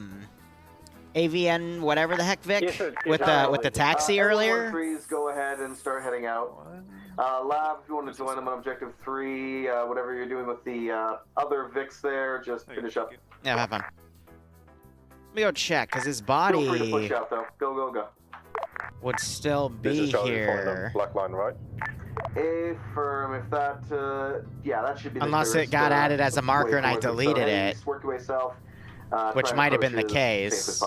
S1: AVN whatever the heck, Vic? With the taxi earlier?
S6: Please go ahead and start heading out. Lab, if you want to join them on Objective 3, whatever you're doing with the other Vics there, just finish up.
S1: Yeah, have fun. Let me go check, because his body...
S6: Feel free to push out, though. Go.
S1: would still
S9: This
S1: be
S9: is Charlie
S1: here.
S9: Black line, right?
S6: Affirm. If that, yeah, that should be.
S1: Unless
S6: the
S1: it got added as a marker and I deleted it.
S6: East, work your way south.
S1: Which might have been the case.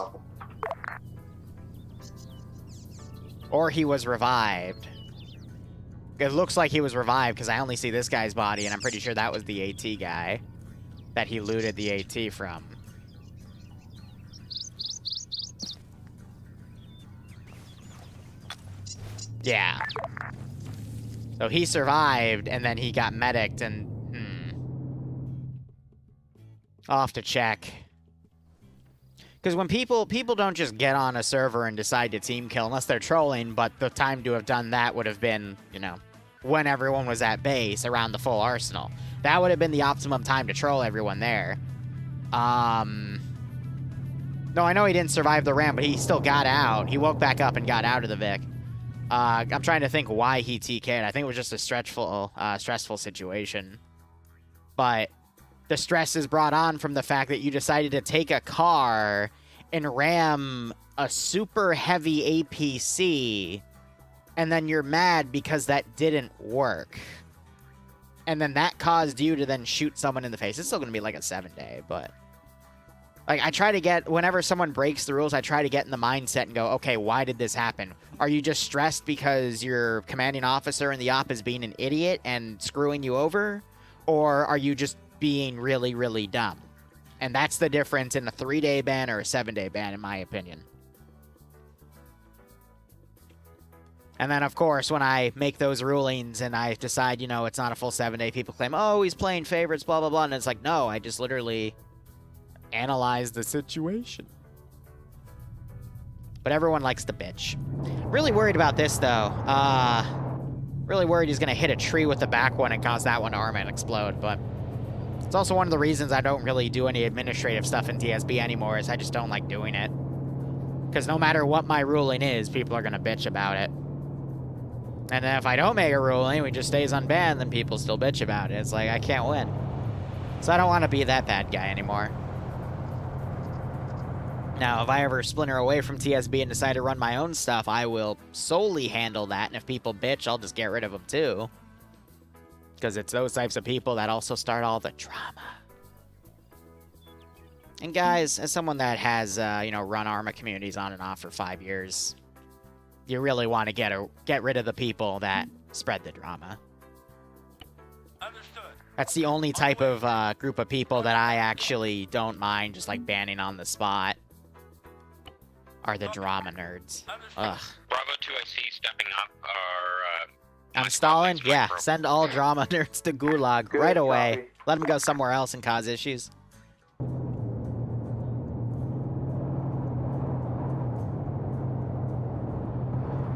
S1: Or he was revived. It looks like he was revived because I only see this guy's body, and I'm pretty sure that was the AT guy that he looted the AT from. Yeah. So he survived, and then he got medicked, and... I'll have to check. Because when people don't just get on a server and decide to team kill, unless they're trolling, but the time to have done that would have been, you know, when everyone was at base around the full arsenal. That would have been the optimum time to troll everyone there. No, I know he didn't survive the ram, but he still got out. He woke back up and got out of the Vic. I'm trying to think why he TK'd. I think it was just a stressful situation. But the stress is brought on from the fact that you decided to take a car and ram a super heavy APC, and then you're mad because that didn't work. And then that caused you to then shoot someone in the face. It's still going to be like a 7-day, but... Like, I try to get... Whenever someone breaks the rules, I try to get in the mindset and go, okay, why did this happen? Are you just stressed because your commanding officer in the op is being an idiot and screwing you over? Or are you just being really, really dumb? And that's the difference in a 3-day ban or a 7-day ban, in my opinion. And then, of course, when I make those rulings and I decide, you know, it's not a full 7-day, people claim, oh, he's playing favorites, blah, blah, blah. And it's like, no, I just literally analyze the situation. But everyone likes to bitch. Really worried about this, though. Really worried he's going to hit a tree with the back one and cause that one to Arma and explode, but... It's also one of the reasons I don't really do any administrative stuff in TSB anymore, is I just don't like doing it. Because no matter what my ruling is, people are going to bitch about it. And then if I don't make a ruling, we just stays unbanned, then people still bitch about it. It's like, I can't win. So I don't want to be that bad guy anymore. Now, if I ever splinter away from TSB and decide to run my own stuff, I will solely handle that. And if people bitch, I'll just get rid of them too. Because it's those types of people that also start all the drama. And guys, as someone that has, you know, run Arma communities on and off for 5 years, you really want to get rid of the people that spread the drama.
S11: Understood.
S1: That's the only type of group of people that I actually don't mind just like banning on the spot. Are the drama nerds. Ugh.
S2: Bravo 2, I see stepping up our...
S1: I'm stalling? Yeah, send all drama nerds to Gulag right away. Let them go somewhere else and cause issues.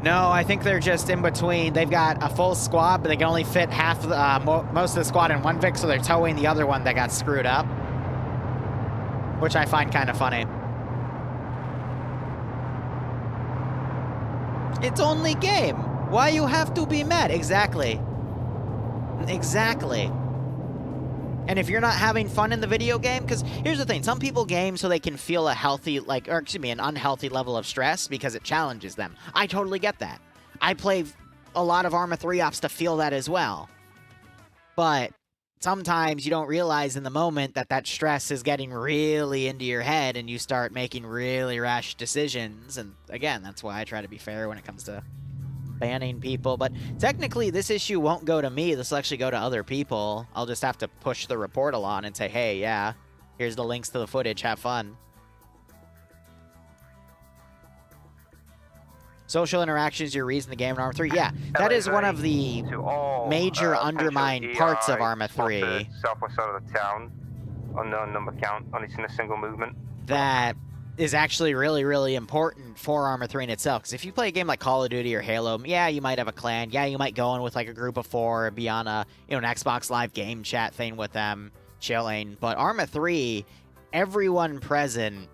S1: No, I think they're just in between. They've got a full squad, but they can only fit half, most of the squad in one Vic, so they're towing the other one that got screwed up. Which I find kind of funny. It's only game. Why you have to be mad? Exactly. Exactly. And if you're not having fun in the video game, because here's the thing, some people game so they can feel a healthy, like, or excuse me, an unhealthy level of stress because it challenges them. I totally get that. I play a lot of Arma 3 ops to feel that as well. But sometimes you don't realize in the moment that that stress is getting really into your head and you start making really rash decisions. And again, that's why I try to be fair when it comes to banning people. But technically, this issue won't go to me. This will actually go to other people. I'll just have to push the report along and say, hey, yeah, here's the links to the footage. Have fun. Social interactions, your reason the game in Arma 3. Yeah, that is one of the major undermined parts of Arma 3.
S13: Southwest side of the town, unknown number count, only seen a single movement.
S1: That is actually really, really important for Arma 3 in itself. Because if you play a game like Call of Duty or Halo, yeah, you might have a clan. Yeah, you might go in with like a group of 4 and be on a, you know, an Xbox Live game chat thing with them, chilling. But Arma 3, everyone present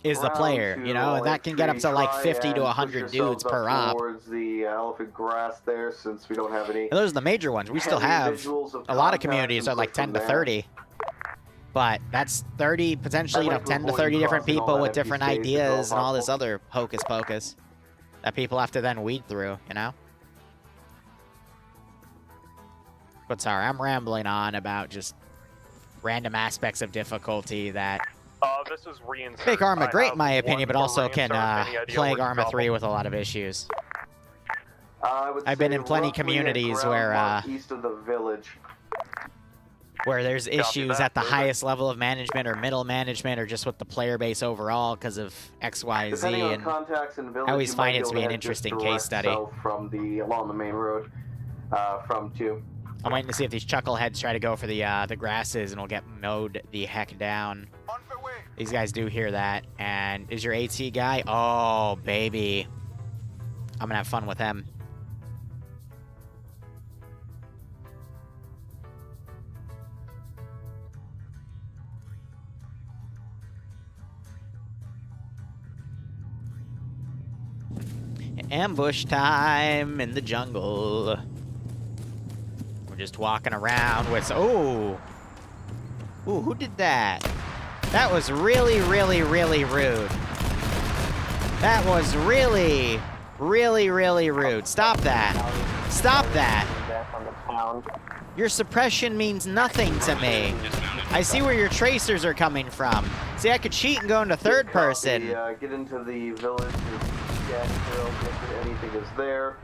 S1: is the player, you know, and that can get up to like 50 to 100 dudes per op.
S6: Towards the elephant grass there, since we don't have any.
S1: And those are the major ones. We still have a lot of communities are like 10 to 30. But that's 30, potentially, you know, 10 to 30 different people with different ideas and all this other hocus pocus. that people have to then weed through, you know? But sorry, I'm rambling on about just random aspects of difficulty that
S10: This is reinsert.
S1: make Arma great in my
S10: I have
S1: opinion, but
S10: one
S1: also
S10: for
S1: can
S10: reinsert. Any idea
S1: plague
S10: where
S1: Arma
S10: to
S1: 3
S10: drop
S1: with a lot of issues.
S6: I've
S1: been in plenty communities where
S6: east of the village.
S1: Where there's issues
S10: that,
S1: at the
S10: over.
S1: highest level of management or middle management or just with the player base overall because of XYZ.
S6: Depending on
S1: And
S6: contacts in village,
S1: I always
S6: you might
S1: find it
S6: be
S1: to be
S6: able
S1: an
S6: to head just
S1: interesting
S6: direct
S1: case study.
S6: south from along the main road from 2.
S1: I'm waiting to see if these chuckleheads try to go for the grasses and we'll get mowed the heck down. These guys do hear that. And is your AT guy? Oh, baby. I'm gonna have fun with him. Ambush time in the jungle. We're just walking around with... Oh! Ooh, who did that? That was really, really, really rude. That was really, really, really rude. Stop that. Stop that. Your suppression means nothing to me. I see where your tracers are coming from. See, I could cheat and go into third person.
S6: Get into the village. If anything is there.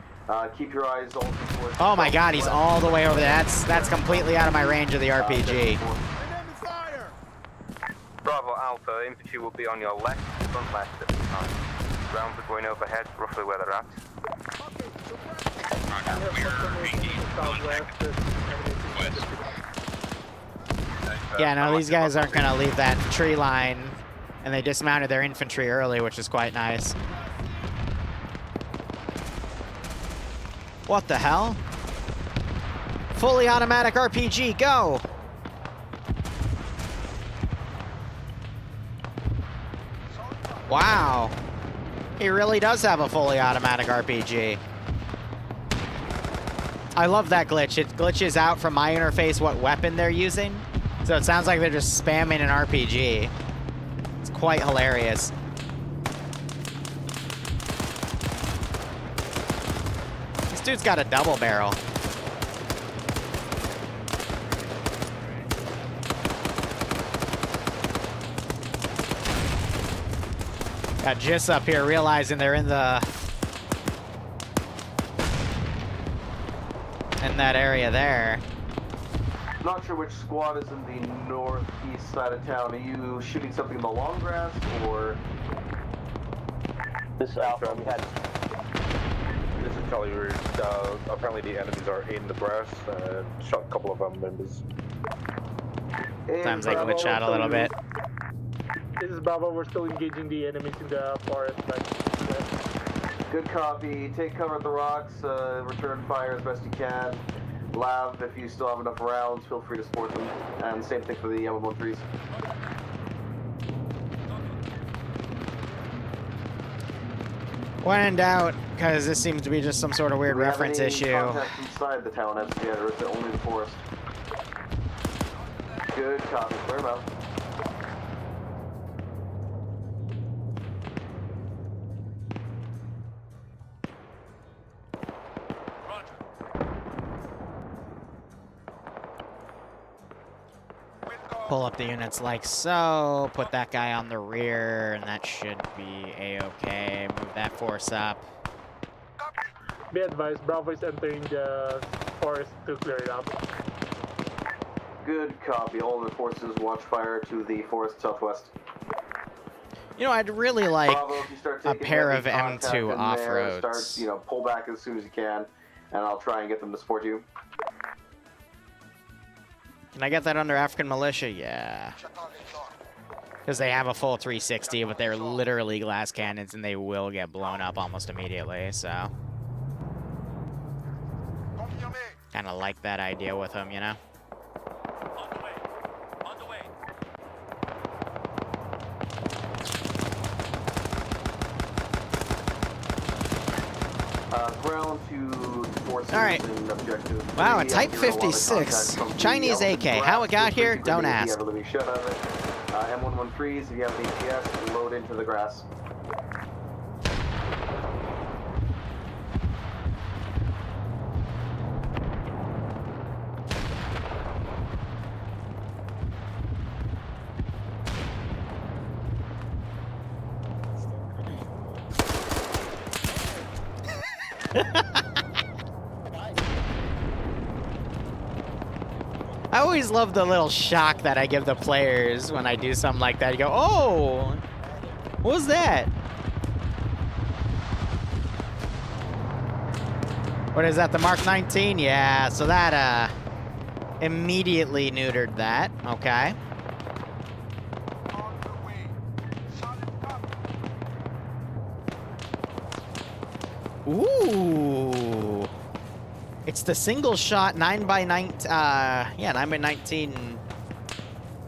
S6: Keep your eyes open towards...
S1: Oh my god, he's all the way over there. That's completely out of my range of the RPG.
S13: Bravo Alpha, infantry will be on your left, front left at the time. Rounds are going overhead, roughly where they're at.
S1: Yeah, no, these guys aren't gonna leave that tree line, and they dismounted their infantry early, which is quite nice. What the hell? Fully automatic RPG, go! Wow. He really does have a fully automatic RPG. I love that glitch. It glitches out from my interface what weapon they're using. So it sounds like they're just spamming an RPG. It's quite hilarious. This dude's got a double barrel. Got Jis up here realizing they're in that area there.
S6: Not sure which squad is in the northeast side of town. Are you shooting something in the long grass or?
S8: This is Alpha. We had.
S9: This is Charlie. Apparently the enemies are in the grass. Shot a couple of our members.
S1: Sometimes they glitch out a little bit.
S3: This is Bravo. We're still engaging the enemies in the forest.
S6: Good copy. Take cover at the rocks. Return fire as best you can. Lav, if you still have enough rounds, feel free to sport them. And same thing for the M13s.
S1: When in doubt, because this seems to be just some sort of weird reference issue.
S6: Contact inside the town, FCA, or is it only the forest? Good copy. Clear them out.
S1: Pull up the units like so, put that guy on the rear, and that should be a-okay. Move that force up.
S3: Be advised, Bravo is entering the forest to clear it up.
S6: Good copy. All of the forces watch fire to the forest southwest.
S1: You know, I'd really like
S6: Bravo, if you start
S1: a
S6: taking
S1: pair
S6: heavy
S1: of
S6: contact
S1: M2
S6: in there,
S1: off-roads.
S6: Start, pull back as soon as you can, and I'll try and get them to support you.
S1: Can I get that under African Militia? Yeah. Because they have a full 360, but they're literally glass cannons, and they will get blown up almost immediately, so. Kind of like that idea with them, you know?
S6: Ground to forces.
S1: All right.
S6: Objective.
S1: Wow, a Type 56. Chinese AK. How it got here? Don't ask.
S6: M113s, if you have an ATS, load into the grass.
S1: I always love the little shock that I give the players when I do something like that. You go, oh, what was that? What is that, the Mark 19? Yeah, so that immediately neutered that. Okay. Ooh. It's the single shot 9x19, yeah, 9x19,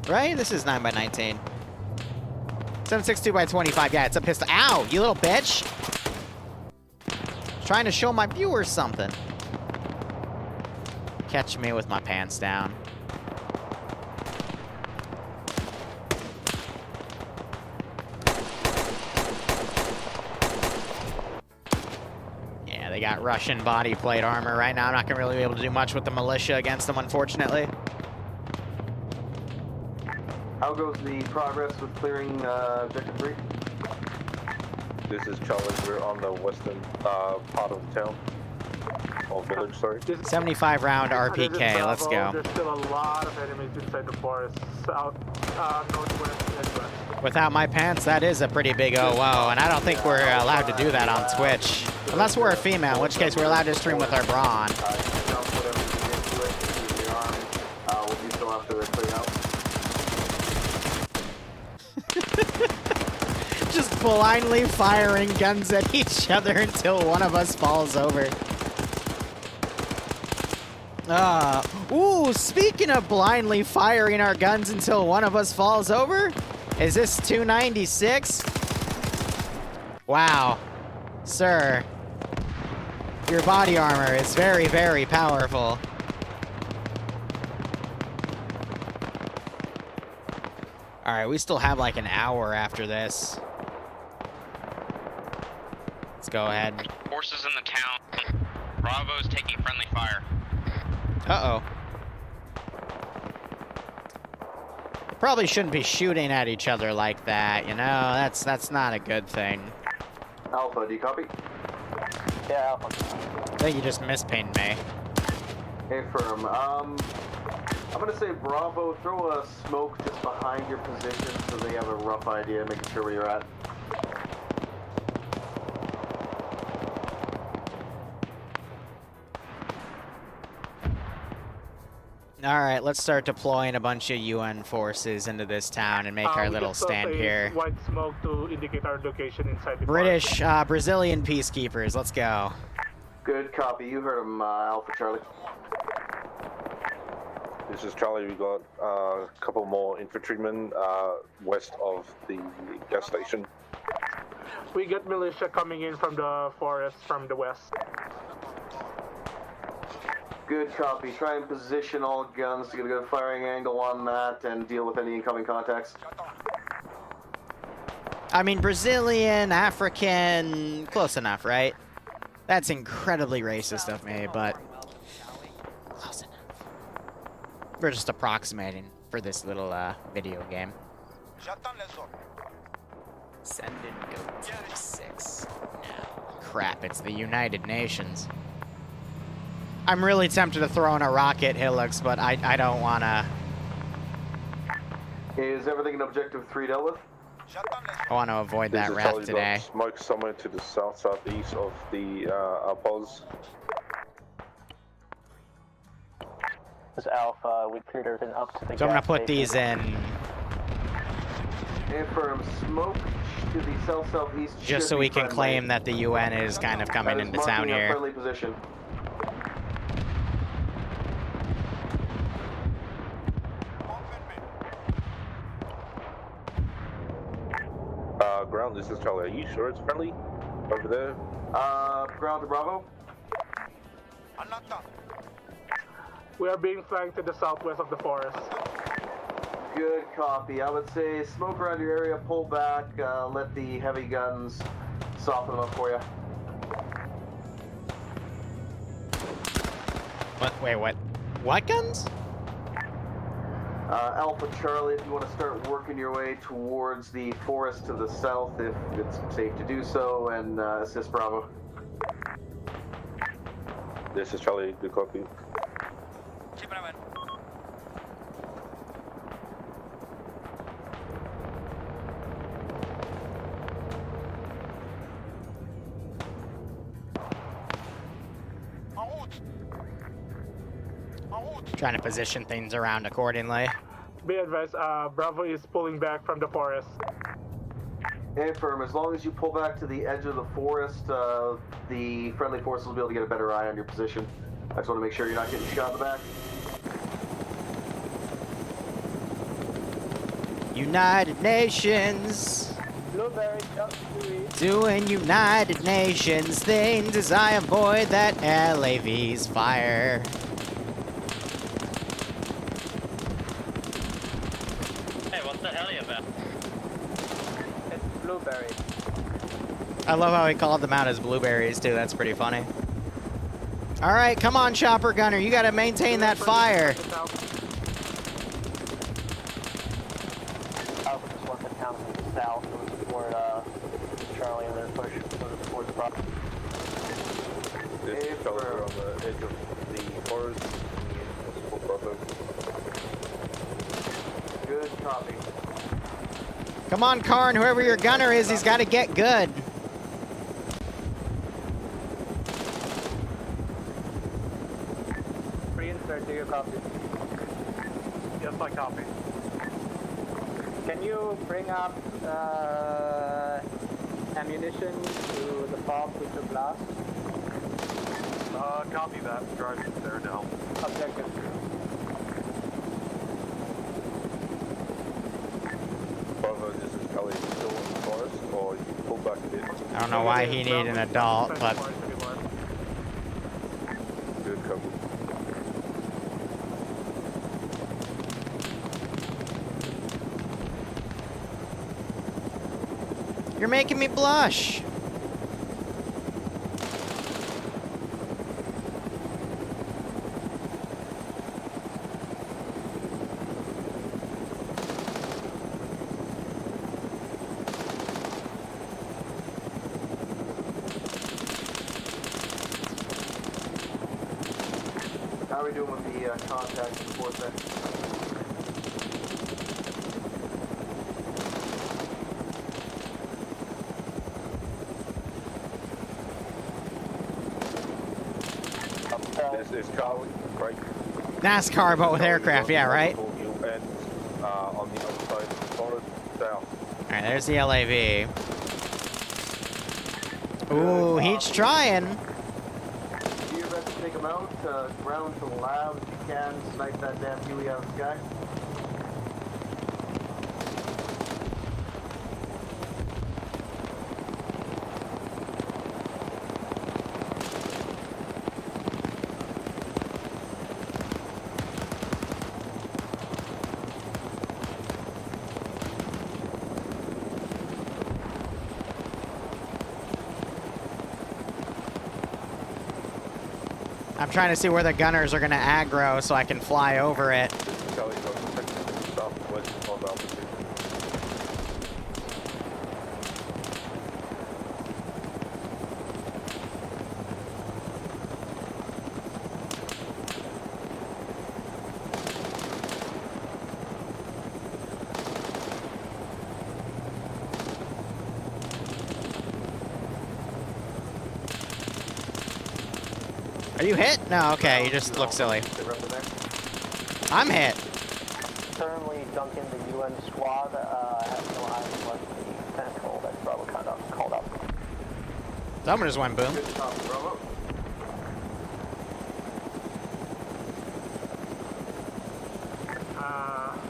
S1: right? This is 9x19. 7.62x25, yeah, it's a pistol. Ow, you little bitch. Trying to show my viewers something. Catch me with my pants down. They got Russian body plate armor right now. I'm not gonna really be able to do much with the militia against them, unfortunately.
S6: How goes the progress with clearing Objective 3?
S9: This is Charlie. We're on the western part of the town. Or village, sorry.
S1: 75 round RPK. Let's go.
S3: There's still a lot of enemies inside the forest, south, northwest, and west.
S1: Without my pants, that is a pretty big oh-whoa, and I don't think we're allowed to do that on Twitch. Unless we're a female, in which case we're allowed to stream with our bra on. Just blindly firing guns at each other until one of us falls over. Ooh, speaking of blindly firing our guns until one of us falls over, is this 296? Wow. Sir, your body armor is very, very powerful. Alright, we still have like an hour after this. Let's go ahead.
S2: Forces in the town. Bravo's taking friendly fire.
S1: Uh-oh. Probably shouldn't be shooting at each other like that, you know? That's not a good thing.
S6: Alpha, do you copy?
S8: Yeah, Alpha.
S1: I think you just mispinged me.
S6: Hey, firm. I'm gonna say Bravo, throw a smoke just behind your position so they have a rough idea, making sure where you're at.
S1: Alright, let's start deploying a bunch of UN forces into this town and make our little stand here.
S3: White smoke to indicate our location inside the
S1: British, Brazilian peacekeepers, let's go.
S6: Good copy, you heard him, Alpha Charlie.
S9: This is Charlie. We got a couple more infantrymen west of the gas station.
S3: We get militia coming in from the forest from the west.
S6: Good copy. Try and position all guns to get a good firing angle on that and deal with any incoming contacts.
S1: I mean, Brazilian, African, close enough, right? That's incredibly racist of me, but close enough. We're just approximating for this little video game. Send in go to 6. No. Crap, it's the United Nations. I'm really tempted to throw in a rocket, Hillux, but I don't want to.
S6: Is everything in Objective 3 dealt with?
S1: I want to avoid that wrath today.
S9: Smoke somewhere to the southeast of the outpost.
S8: This Alpha, we cleared everything up to the
S1: So I'm going to put these in.
S6: Affirm, smoke to the south-southeast.
S1: Just so we can claim that the UN is kind of coming into town here.
S6: Friendly position.
S9: Ground, this is Charlie. Are you sure it's friendly over there?
S6: Ground to Bravo.
S3: We are being flanked to the southwest of the forest.
S6: Good copy. I would say smoke around your area, pull back, let the heavy guns soften them up for you.
S1: What? Wait, what? What guns?
S6: Alpha Charlie, if you want to start working your way towards the forest to the south, if it's safe to do so, and assist Bravo.
S9: This is Charlie, good copy.
S1: Trying to position things around accordingly.
S3: Be advised, Bravo is pulling back from the forest.
S6: Hey, firm, as long as you pull back to the edge of the forest, the friendly forces will be able to get a better eye on your position. I just want to make sure you're not getting shot in the back.
S1: United Nations.
S8: Blueberry, just
S1: Doing United Nations things as I avoid that LAV's fire.
S2: Hey, what the hell are you about?
S8: It's blueberry.
S1: I love how he called them out as blueberries too. That's pretty funny. All right, come on, chopper gunner. You got to maintain that fire.
S8: Alpha just wants to count from the south to support Charlie and their push towards the property.
S9: This is Charlie, we're on the edge of the forest.
S6: Good copy.
S1: Come on, Karn. Whoever your gunner is, he's got to get good.
S8: Reinsert, do you copy?
S10: Yes, I copy.
S8: Can you bring up ammunition to the fob we took last?
S10: Copy that. Driving there now.
S8: Objective.
S9: Bravo, this is Charlie, still in the forest, or you pull back a bit?
S1: I don't know why he needed an adult, but
S9: Good copy.
S1: you're making me blush.
S6: How are we doing with the contact and force there?
S9: This is Charlie, right?
S1: NASCAR, but with aircraft. Yeah, right.
S9: And on the other side, forest south.
S1: All right, there's the LAV. Ooh, he's trying.
S6: Do your best to take him out, ground to the lab if you can, snipe that damn Huey out of the sky.
S1: I'm trying to see where the gunners are going to aggro so I can fly over it.
S9: Charlie, go southwest of altitude.
S1: Are you hit? No, okay, you just look silly. I'm hit.
S8: Currently, Duncan, the UN squad, has no eyes on the central that Bravo kind of called up.
S1: Someone just went boom.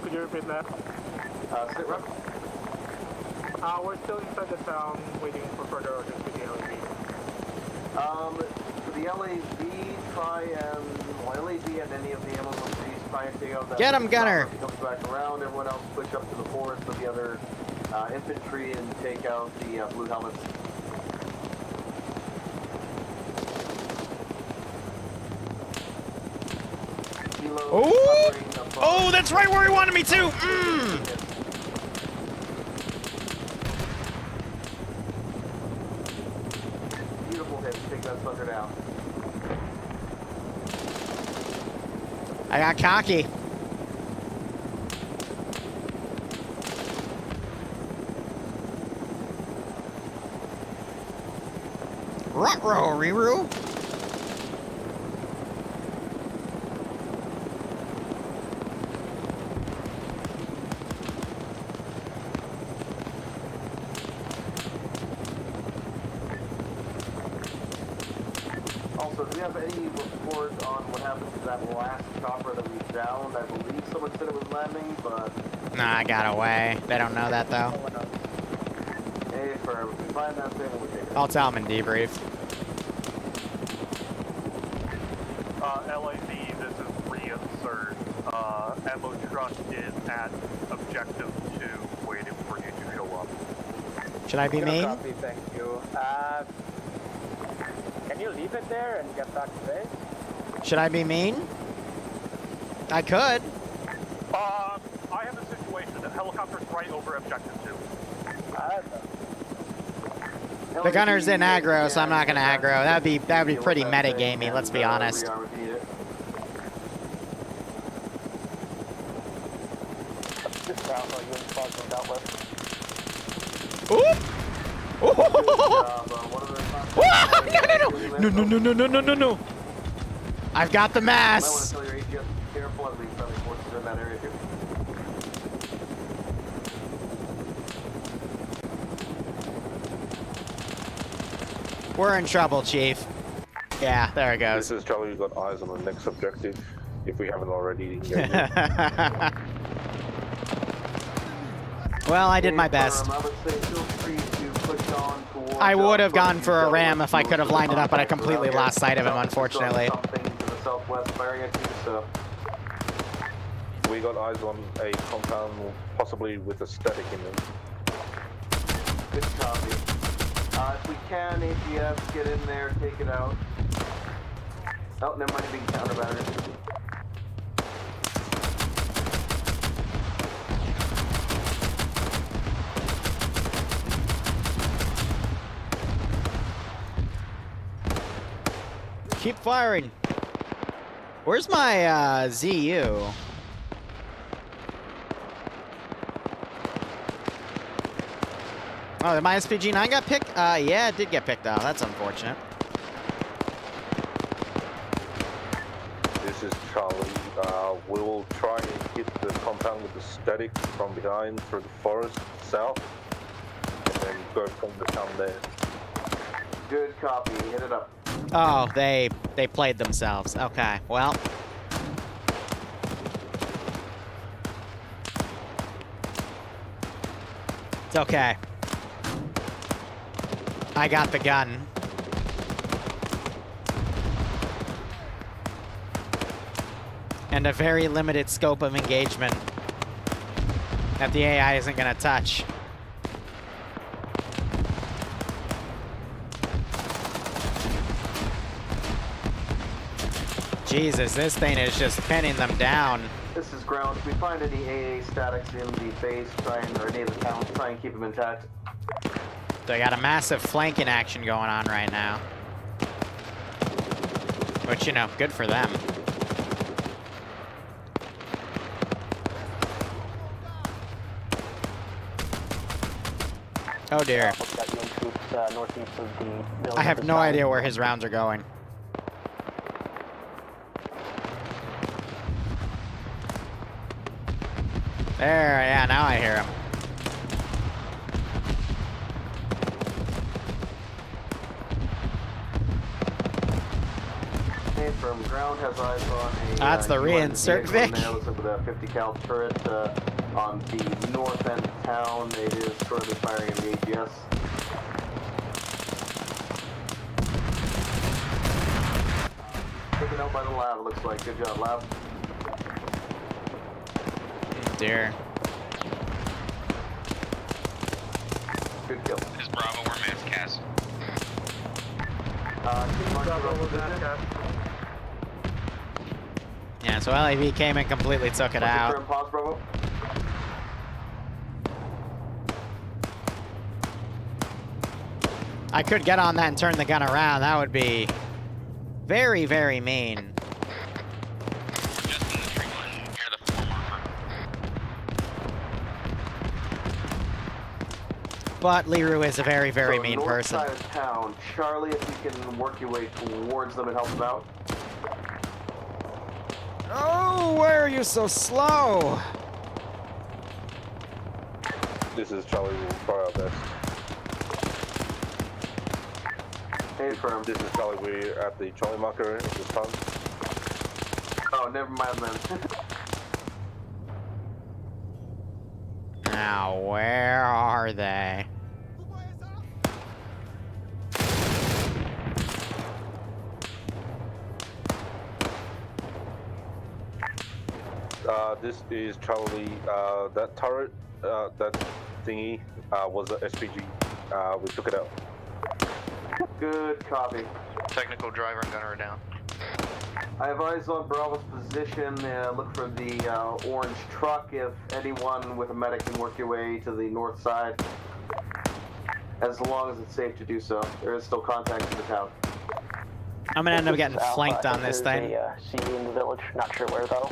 S3: Could you repeat that?
S6: Sit rep.
S3: We're still inside the town waiting for further orders with the LAV.
S6: For the LAV, try and LAV and any of the MLCs try and take out that.
S1: Get him, gunner.
S6: If he comes back around, everyone else push up to the forest with the other infantry and take out the blue helmets.
S1: Oh! Oh, that's right where he wanted me to.
S6: Beautiful hit. Take that sucker down.
S1: I got cocky. Ruh-roh, Liru.
S6: Also, do we have any report on what happened to that last chopper that we downed? I believe someone said it was landing, but...
S1: Nah, I got away. They don't know that, though.
S6: Hey, firm, if we find that thing, we'll take it.
S1: I'll tell them in debrief.
S10: LAV, this is reabsurd. Ammo truck is at objective 2, waiting for you to show up.
S1: Should I be mean?
S8: Copy, thank you. Can you leave it there and get back to base?
S1: Should I be mean? I could.
S10: I have a situation. The helicopter's right over objective 2.
S1: The gunner's in aggro, so I'm not gonna aggro. That'd be pretty metagamey, let's be honest. Oop! No, no, no, no, no, no, no, no! I've got the mass! We're in trouble, Chief. Yeah, there it goes.
S9: This is Charlie, we've got eyes on the next objective, if we haven't already.
S1: Well, I did my best. I would have gone for a ram if I could have lined it up, but I completely lost sight of him, unfortunately.
S9: We got eyes on a compound, possibly with a static in it.
S6: Good copy. If we can, AGS, get in there, take it out. Oh, never mind, being counter-battered.
S1: Keep firing. Where's my ZU? Oh, my SPG-9 got picked? Yeah, it did get picked up. That's unfortunate.
S9: This is Charlie. We will try and hit the compound with the static from behind through the forest south, and then go from the town there.
S6: Good copy. Hit it up.
S1: Oh, they played themselves. Okay, well. It's okay. I got the gun. And a very limited scope of engagement that the AI isn't gonna touch. Jesus, this thing is just pinning them down.
S6: This is ground. If we find any AA statics in the base, or any of the towns, try and keep them intact.
S1: They got a massive flanking action going on right now. Which, you know, good for them. Oh dear. I have no idea where his rounds are going. There, yeah, now I hear him.
S6: From ground has eyes on a.
S1: That's the reinsert Vic.
S6: Looks like with a 50 cal turret on the north end of town. It is currently firing in the AGS. Taken out by the lab. Looks like. Good job, lab.
S1: Dear.
S6: Good kill.
S2: This is Bravo, we're mass cast.
S1: Yeah, so LAV came and completely took it out.
S6: Pause, Bravo.
S1: I could get on that and turn the gun around. That would be very, very mean.
S2: Just in
S1: But Liru is a very, very mean
S6: north
S1: person.
S6: Side of town. Charlie, if you can work your way towards them and help them out.
S1: Oh, why are you so slow?
S9: This is Charlie. We'll try our best.
S6: Hey, firm.
S9: This is Charlie. We're at the Charlie marker at this time.
S6: Oh, never mind then.
S1: Now, where are they?
S9: This is Charlie. That turret, that thingy, was a SPG. We took it out.
S6: Good copy.
S12: Technical driver and gunner are down.
S6: I have eyes on Bravo's position. Look for the orange truck. If anyone with a medic can work your way to the north side, as long as it's safe to do so. There is still contact in the town.
S1: I'm gonna end up getting flanked on this thing.
S8: See you in the village. Not sure where though.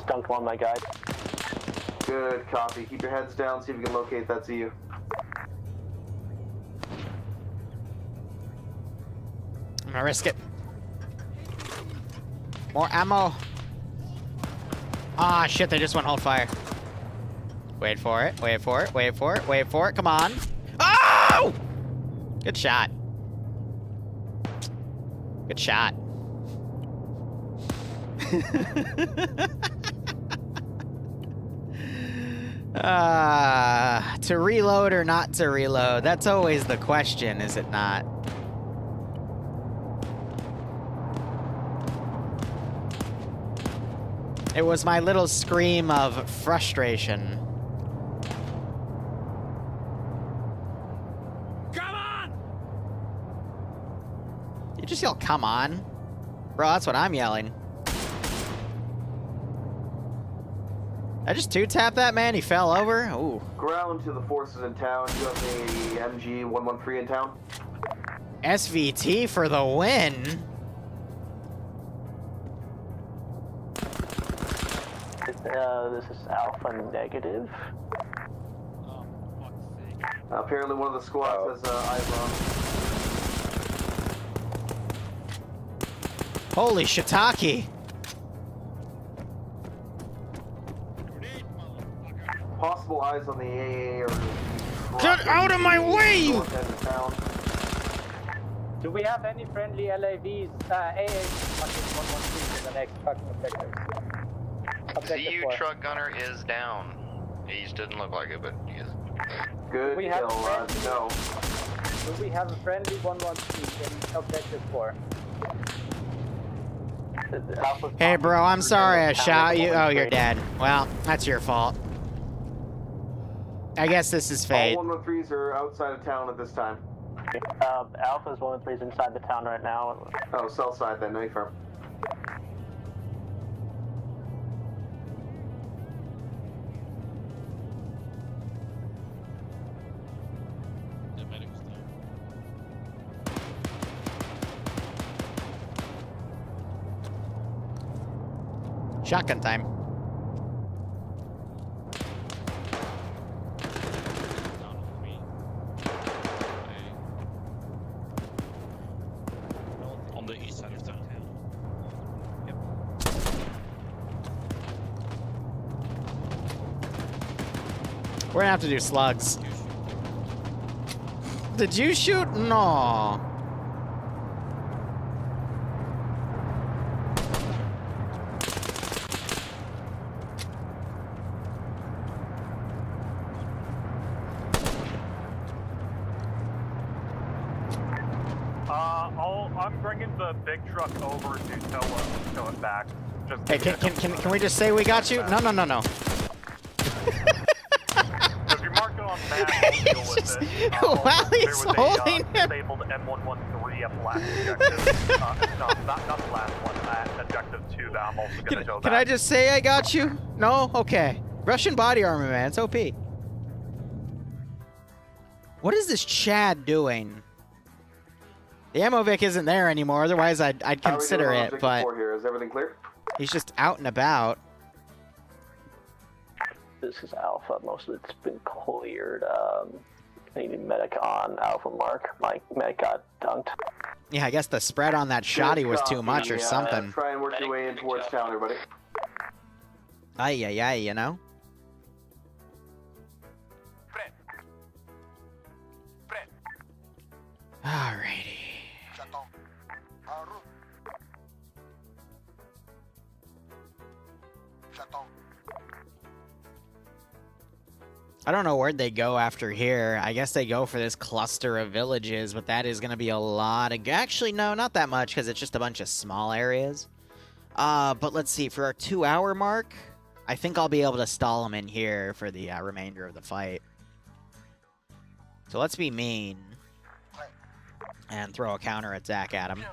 S8: Stunked one of my guys.
S6: Good copy. Keep your heads down. See if we can locate that CU.
S1: I'm gonna risk it. More ammo. Ah, shit, they just went hold fire. Wait for it, wait for it, wait for it, wait for it, come on. Oh! Good shot. Good shot. To reload or not to reload? That's always the question, is it not? It was my little scream of frustration.
S11: Come on!
S1: You just yell, come on? Bro, that's what I'm yelling. I just two-tapped that man, he fell over? Ooh.
S6: Ground to the forces in town. You have a MG-113 in town?
S1: SVT for the win?
S8: This is Alpha Negative.
S6: Apparently one of the squads has eyes on.
S1: Holy shiitake.
S6: Possible eyes on the AA or...
S1: Get out of my way!
S6: North end of town.
S8: Do we have any friendly LAVs, AAs in the next fucking objectives?
S12: ZU truck gunner is down. He just didn't look like it, but he is.
S6: Good
S8: we have
S6: kill, no.
S8: Do we have a friendly 113 in objective 4?
S1: Hey bro, I'm sorry I shot you. Oh, you're dead. Well, that's your fault. I guess this is fate.
S6: All 113s are outside of town at this time.
S8: Alpha's 113's inside the town right now.
S6: Oh, south side then, no firm.
S1: Shotgun time.
S2: On the east side of town. Yep.
S1: We're gonna have to do slugs. Did you shoot? No.
S3: I'm bringing the big truck over to tow it back. Just
S1: Hey, can we just say we got you? No, no, no, no.
S3: If you mark it on map, we'll deal with it.
S1: While
S3: There
S1: he's
S3: was
S1: holding
S3: a
S1: him.
S3: disabled M113 at the last objective. No, not the last one. At objective 2 that I'm also going to tow back.
S1: Can I just say I got you? No? Okay. Russian body armor, man. It's OP. What is this Chad doing? The Amovic isn't there anymore, otherwise I'd consider it, but
S6: here? Is everything clear?
S1: he's just out and about.
S8: This is Alpha. Most of it's been cleared. Need a medic on Alpha Mark. My medic got dunked.
S1: Yeah, I guess the spread on that shoddy was too much or something.
S6: Try and work your way in towards town, everybody.
S1: Ay, ay, ay, you know? Alrighty. I don't know where'd they go after here. I guess they go for this cluster of villages, but that is going to be a lot of... Actually, no, not that much, because it's just a bunch of small areas. But let's see, for our 2-hour mark, I think I'll be able to stall them in here for the remainder of the fight. So let's be mean and throw a counterattack at them.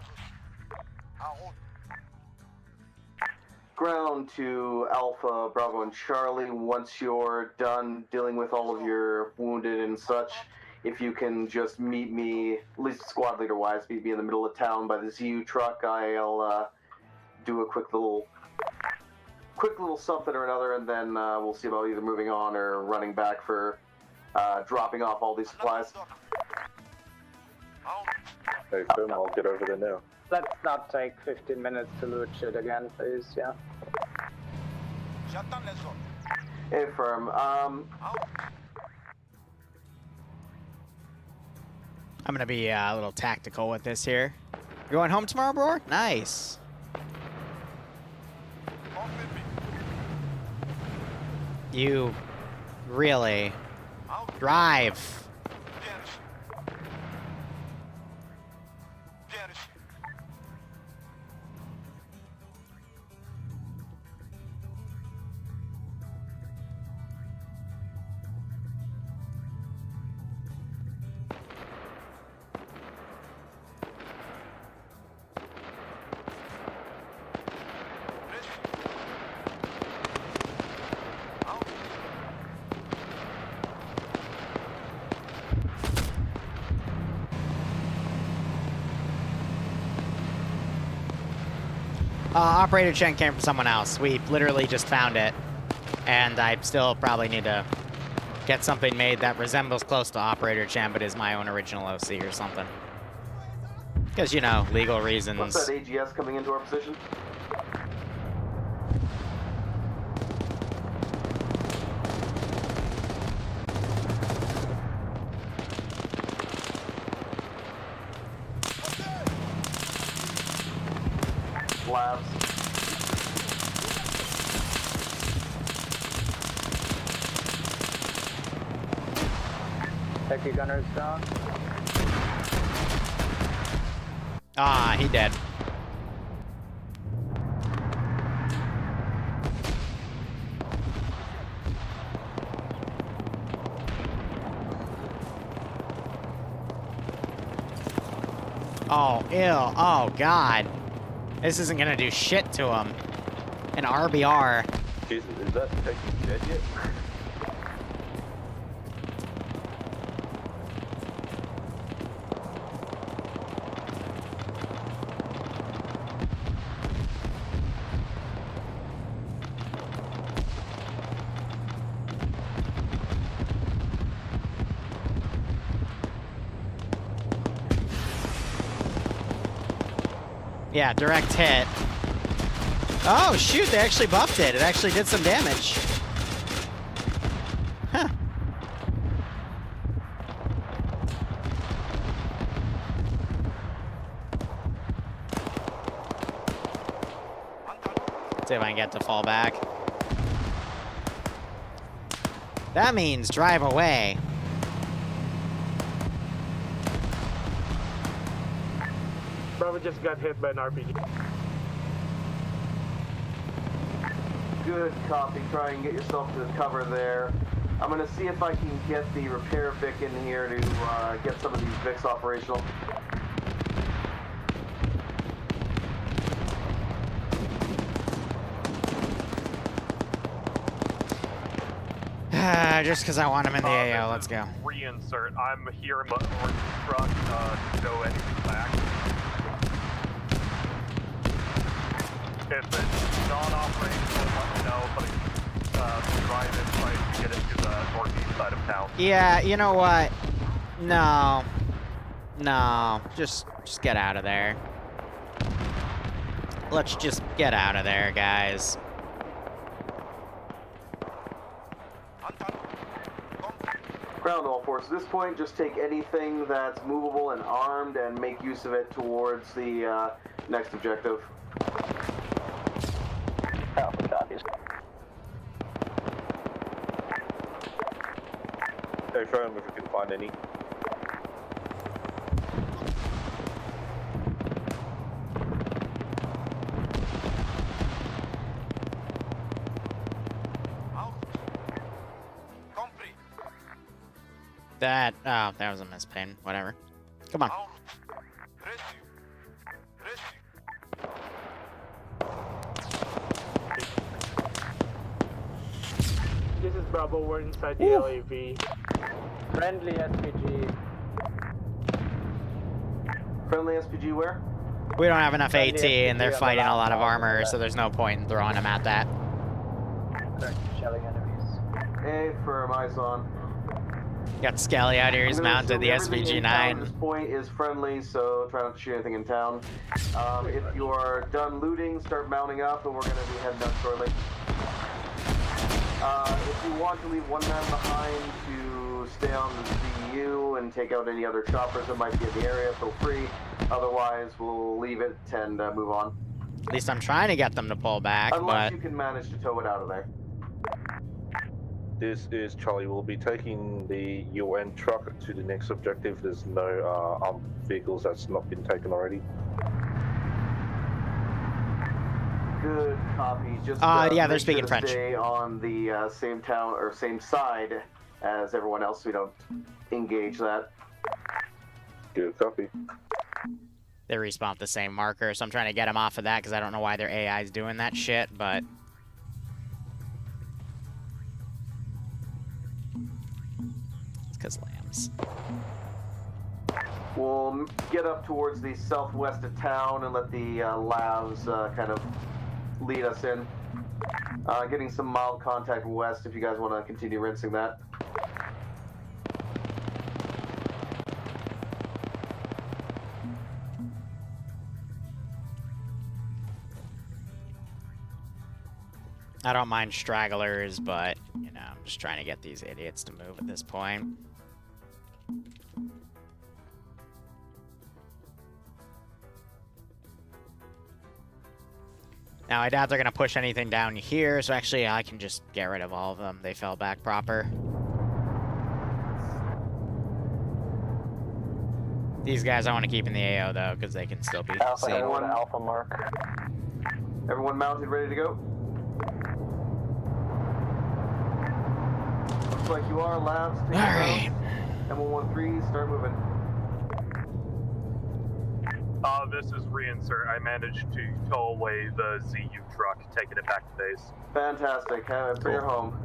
S6: Ground to Alpha, Bravo, and Charlie. Once you're done dealing with all of your wounded and such, if you can just meet me, at least squad leader-wise, meet me in the middle of town by the ZU truck. I'll do a quick little something or another, and then we'll see about either moving on or running back for dropping off all these supplies.
S9: Hey, Film, I'll get over there now.
S8: Let's not take 15 minutes to loot shit again, please, yeah.
S6: Hey, Firm,
S1: I'm gonna be a little tactical with this here. You going home tomorrow, bro? Nice. You really drive. Operator Chen came from someone else. We literally just found it. And I still probably need to get something made that resembles close to Operator Chen, but is my own original OC or something. Because, you know, legal reasons.
S6: What's that AGS coming into our position? Labs.
S8: Techie gunner's down.
S1: Ah, he dead. Oh, ew. Oh, God. This isn't gonna do shit to him. An RBR.
S9: Jesus, is that Techie dead yet?
S1: Yeah, direct hit. Oh, shoot, they actually buffed it. It actually did some damage. Huh. See if I can get to fall back. That means drive away.
S3: Bravo just got hit by an RPG.
S6: Good copy. Try and get yourself to cover there. I'm going to see if I can get the repair Vic in here to get some of these Vics operational.
S1: Just because I want him in the AO, let's go.
S10: Reinsert. I'm here in the truck. No anything back. If it's non-operational, let me know. But drive in, try to get it to the northeast side of town.
S1: Yeah, you know what? No. No. Just get out of there. Let's just get out of there, guys.
S6: Ground all forces. At this point, just take anything that's movable and armed and make use of it towards the next objective.
S8: Alpha copies.
S9: Okay, show them if you can find any.
S1: That was a mispin. Whatever. Come on.
S3: This is Bravo, we're inside the LAV.
S8: Friendly SPG.
S6: Friendly SPG where?
S1: We don't have enough
S8: Friendly
S1: AT, and they're
S8: SPG on
S1: fighting
S8: the
S1: a lot of
S8: laptop,
S1: armor, so there's no point in throwing them at that.
S8: Correct, shelling enemies.
S6: A firm, eyes on.
S1: Got Skelly out here. He's
S6: I'm gonna
S1: mounted the
S6: assume everything in town at
S1: SVG-9.
S6: this point is friendly, so try not to shoot anything in town. If you are done looting, start mounting up, and we're going to be heading up shortly. If you want to leave one man behind to stay on the CU and take out any other choppers that might be in the area, feel free. Otherwise, we'll leave it and move on.
S1: At least I'm trying to get them to pull back,
S6: Unless
S1: but...
S6: you can manage to tow it out of there.
S9: This is Charlie. We'll be taking the UN truck to the next objective. There's no armed vehicles that's not been taken already.
S6: Good copy. Just
S1: yeah, they're
S6: make
S1: speaking
S6: sure to
S1: French.
S6: Stay on the same town or same side as everyone else, so we don't engage that.
S9: Good copy.
S1: They respawn the same marker, so I'm trying to get them off of that because I don't know why their AI is doing that shit, but... It's because lambs.
S6: We'll get up towards the southwest of town and let the labs kind of lead us in. Getting some mild contact west if you guys want to continue rinsing that.
S1: I don't mind stragglers, but, you know, I'm just trying to get these idiots to move at this point. Now, I doubt they're going to push anything down here, so actually I can just get rid of all of them. They fell back proper. These guys I want to keep in the AO, though, because they can still be seen.
S8: Alpha mark.
S6: Everyone mounted, ready to go? Looks like you are, labs. Take
S1: Alright.
S6: M113, start moving.
S10: This is reinsert. I managed to tow away the ZU truck, taking it back to base.
S6: Fantastic. Bring her home.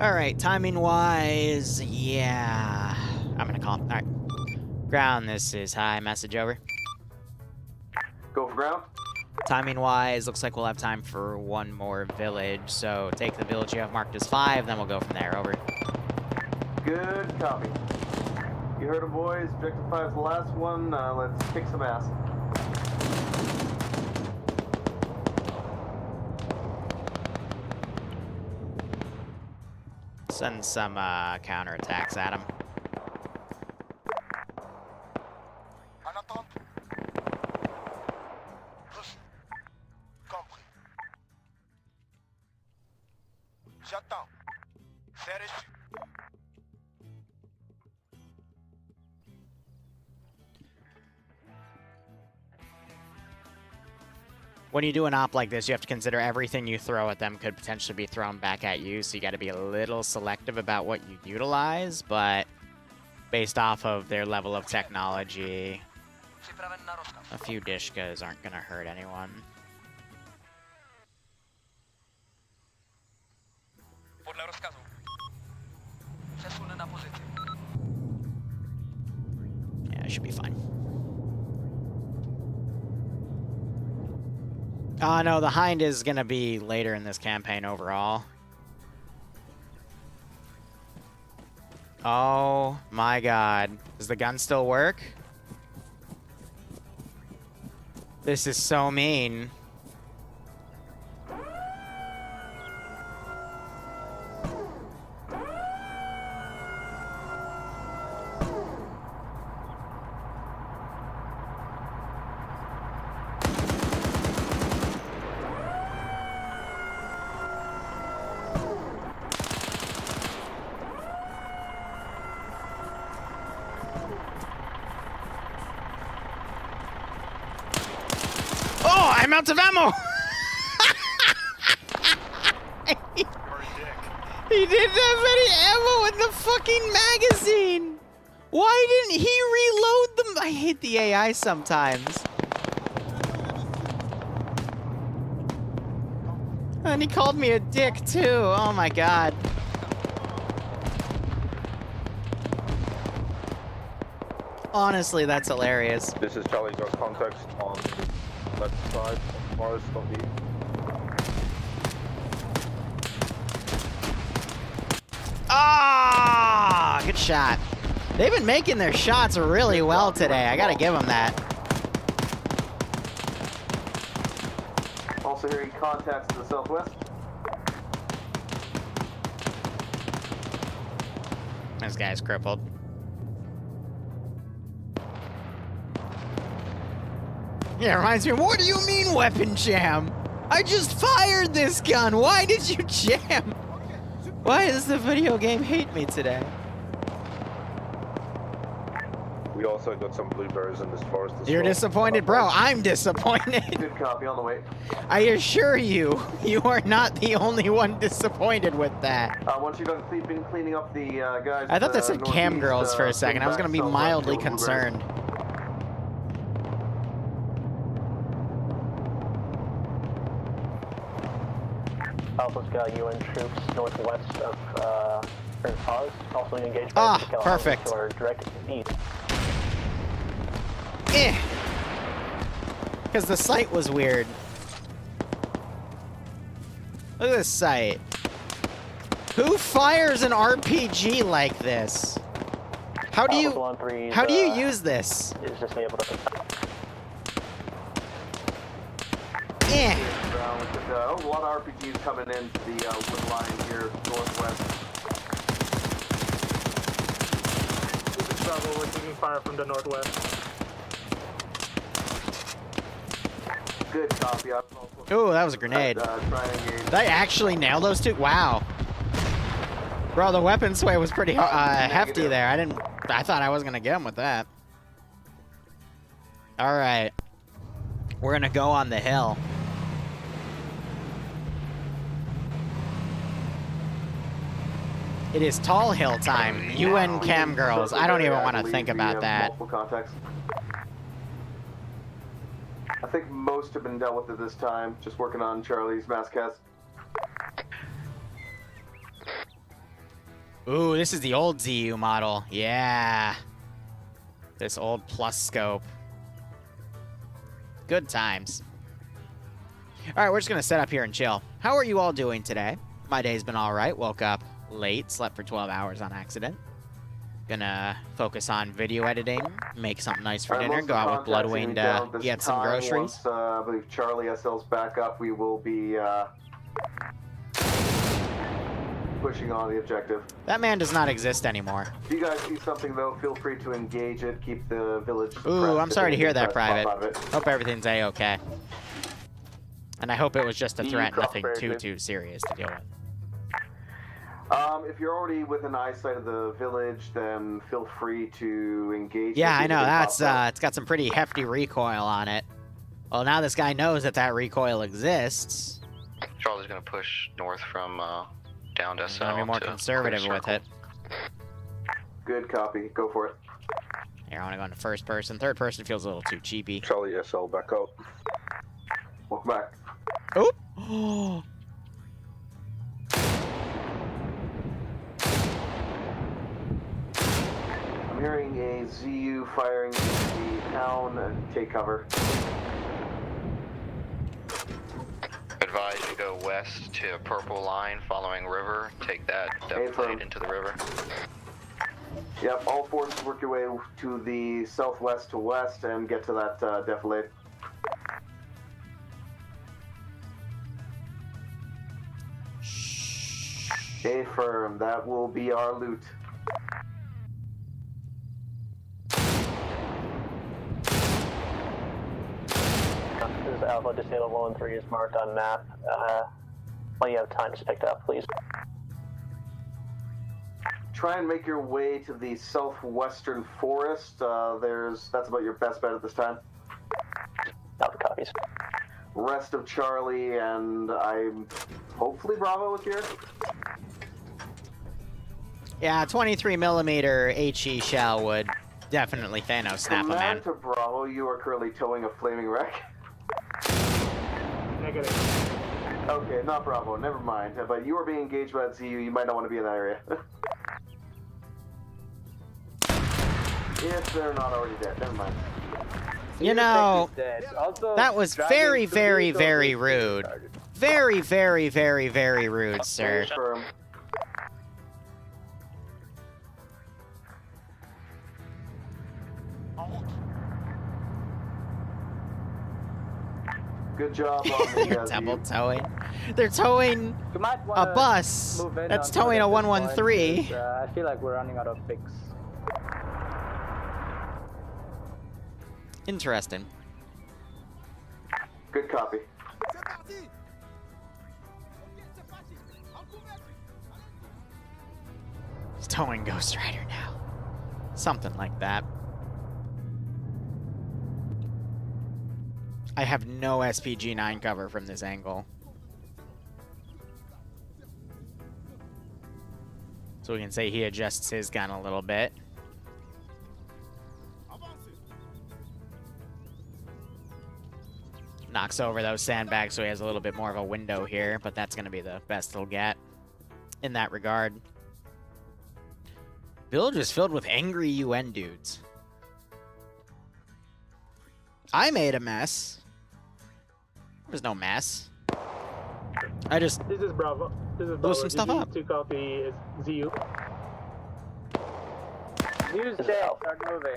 S1: Alright, timing-wise, yeah. I'm gonna call him. Alright. Ground, this is high. Message over.
S6: Go for ground.
S1: Timing-wise, looks like we'll have time for one more village, so take the village you have marked as 5, then we'll go from there. Over.
S6: Good copy. You heard them, boys. Objective 5's the last one. Let's kick some ass.
S1: Send some counterattacks at him.
S5: J'attends. C'est reçu.
S1: When you do an op like this, you have to consider everything you throw at them could potentially be thrown back at you, so you got to be a little selective about what you utilize, but based off of their level of technology, a few Dishkas aren't going to hurt anyone. Yeah, it should be fine. No, the Hind is gonna be later in this campaign overall. Oh my god. Does the gun still work? This is so mean. Oh, I'm out of ammo! He didn't have any ammo in the fucking magazine! Why didn't he reload them? I hate the AI sometimes. And he called me a dick too. Oh my god. Honestly, that's hilarious.
S9: This is Charlie, got context on the left side of forest of the...
S1: Ah, good shot. They've been making their shots really well today. I gotta give them that.
S6: Also hearing contacts to the southwest.
S1: This guy's crippled. Yeah, it reminds me of, what do you mean weapon jam? I just fired this gun. Why did you jam? Why does the video game hate me today?
S9: We also got some blueberries in this forest as
S1: You're
S9: well.
S1: disappointed, bro. I'm disappointed.
S6: Good copy, on the way.
S1: I assure you, you are not the only one disappointed with that.
S6: Once you're done cleaning up the guys...
S1: I thought that said cam girls for a second. I was going to be mildly concerned.
S8: Alpha's got UN troops northwest of Pause, also engaged
S1: Ah,
S8: by
S1: perfect.
S8: or directed east.
S1: Eh. Because the sight was weird. Look at this sight. Who fires an RPG like this? How do you use this?
S8: Is just able to...
S1: Eh.
S6: A lot of RPGs coming into the wood line here northwest.
S3: We're taking fire from the northwest.
S6: Good copy.
S1: Ooh, that was a grenade. Did I actually nail those two? Wow. Bro, the weapon sway was pretty hefty there. I thought I was gonna get him with that. All right. We're gonna go on the hill. It is Tall Hill time. UN cam girls. I don't even want to think about that.
S6: I think most have been dealt with at this time. Just working on Charlie's mass cast.
S1: Ooh, this is the old ZU model. Yeah. This old plus scope. Good times. All right, we're just going to set up here and chill. How are you all doing today? My day's been all right. Woke up late, slept for 12 hours on accident. Gonna focus on video editing, make something nice for dinner, go out with Bloodwing to get some groceries.
S6: Once, I believe Charlie SL's back up, we will be pushing on the objective.
S1: That man does not exist anymore.
S6: If you guys see something, though, feel free to engage it. Keep the village...
S1: Ooh, I'm sorry to hear that, Private. Hope everything's A-okay. And I hope it was just a threat, nothing too serious to deal with.
S6: If you're already within eyesight of the village, then feel free to engage.
S1: Yeah, I know. That's it's got some pretty hefty recoil on it. Well, now this guy knows that that recoil exists.
S12: Charlie's gonna push north from down to SL.
S1: Gonna be more conservative with it.
S6: Good copy. Go for it.
S1: Here, I want to go into first person. Third person feels a little too cheapy.
S9: Charlie SL back up.
S6: Welcome back.
S1: Oh.
S6: I'm hearing a ZU firing into the town. Take cover.
S12: go west to a purple line following river. Take that defilade into the river.
S6: Yep, all forces work your way to the southwest to west and get to that defilade. Affirm, that will be our loot.
S8: This is Alpha, just level 1 and 3 is marked on map. When you have time, just pick it up, please.
S6: Try and make your way to the southwestern forest. That's about your best bet at this time.
S8: Alpha copies.
S6: Rest of Charlie and I'm hopefully Bravo is here.
S1: Yeah, 23mm HE shell would definitely Thanos snap a man.
S6: Command to Bravo, you are currently towing a flaming wreck.
S3: Negative.
S6: Okay, not Bravo, never mind. But you are being engaged by that ZU, you might not want to be in that area. If they're not already dead, never mind.
S1: You know, that was very, very, very rude. Very, very, very, very rude, sir.
S6: Good job on the
S1: They're double towing. They're towing a bus that's towing a 113.
S8: I feel like we're running out of fix.
S1: Interesting.
S6: Good copy.
S1: It's towing Ghost Rider now. Something like that. I have no SPG-9 cover from this angle. So we can say he adjusts his gun a little bit. Knocks over those sandbags so he has a little bit more of a window here, but that's going to be the best he'll get in that regard. Village is filled with angry UN dudes. I made a mess. There was no mess. I just
S3: This is Bravo. This is Bravo.
S1: blew some stuff up.
S3: To copy is ZU.
S8: Use dead, start moving.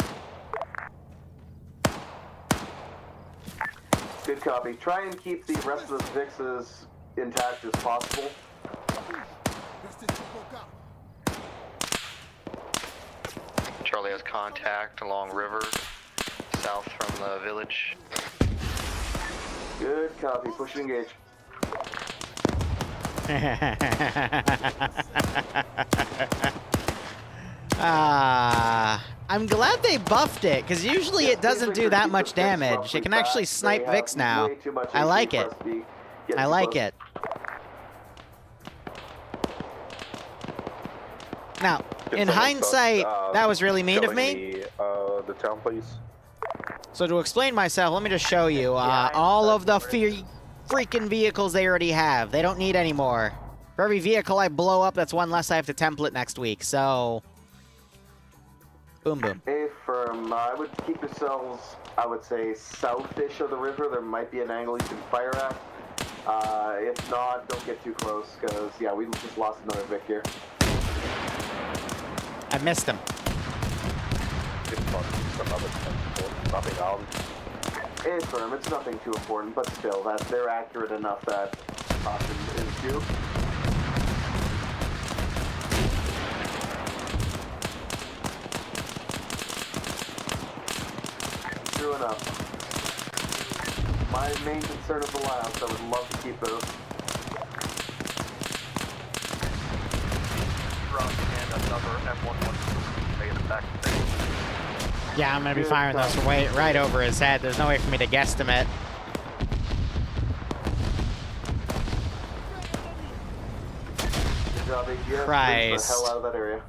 S6: Good copy. Try and keep the rest of the Vixes intact as possible.
S12: Charlie has contact along river, south from the village.
S6: Good copy. Push and engage.
S1: I'm glad they buffed it, because usually it doesn't do that much damage. It can actually snipe Vix now. I like it. I like it. Now, in hindsight, that was really mean of me.
S9: The town, please.
S1: So to explain myself, let me just show you all of the freaking vehicles they already have. They don't need any more. For every vehicle I blow up, that's one less I have to template next week. So, boom, boom.
S6: Affirm. I would keep yourselves, I would say, south-ish of the river. There might be an angle you can fire at. If not, don't get too close, because, yeah, we just lost another Vic here.
S1: I missed him.
S6: Affirm, it's nothing too important, but still, they're accurate enough that caution is due. True enough. My main concern is the labs. I would love to keep those.
S10: And another M11 made it back.
S1: Yeah, I'm gonna be firing those right over his head. There's no way for me to guesstimate.
S6: Good job, AGS.
S1: Christ.
S6: The hell out of that area.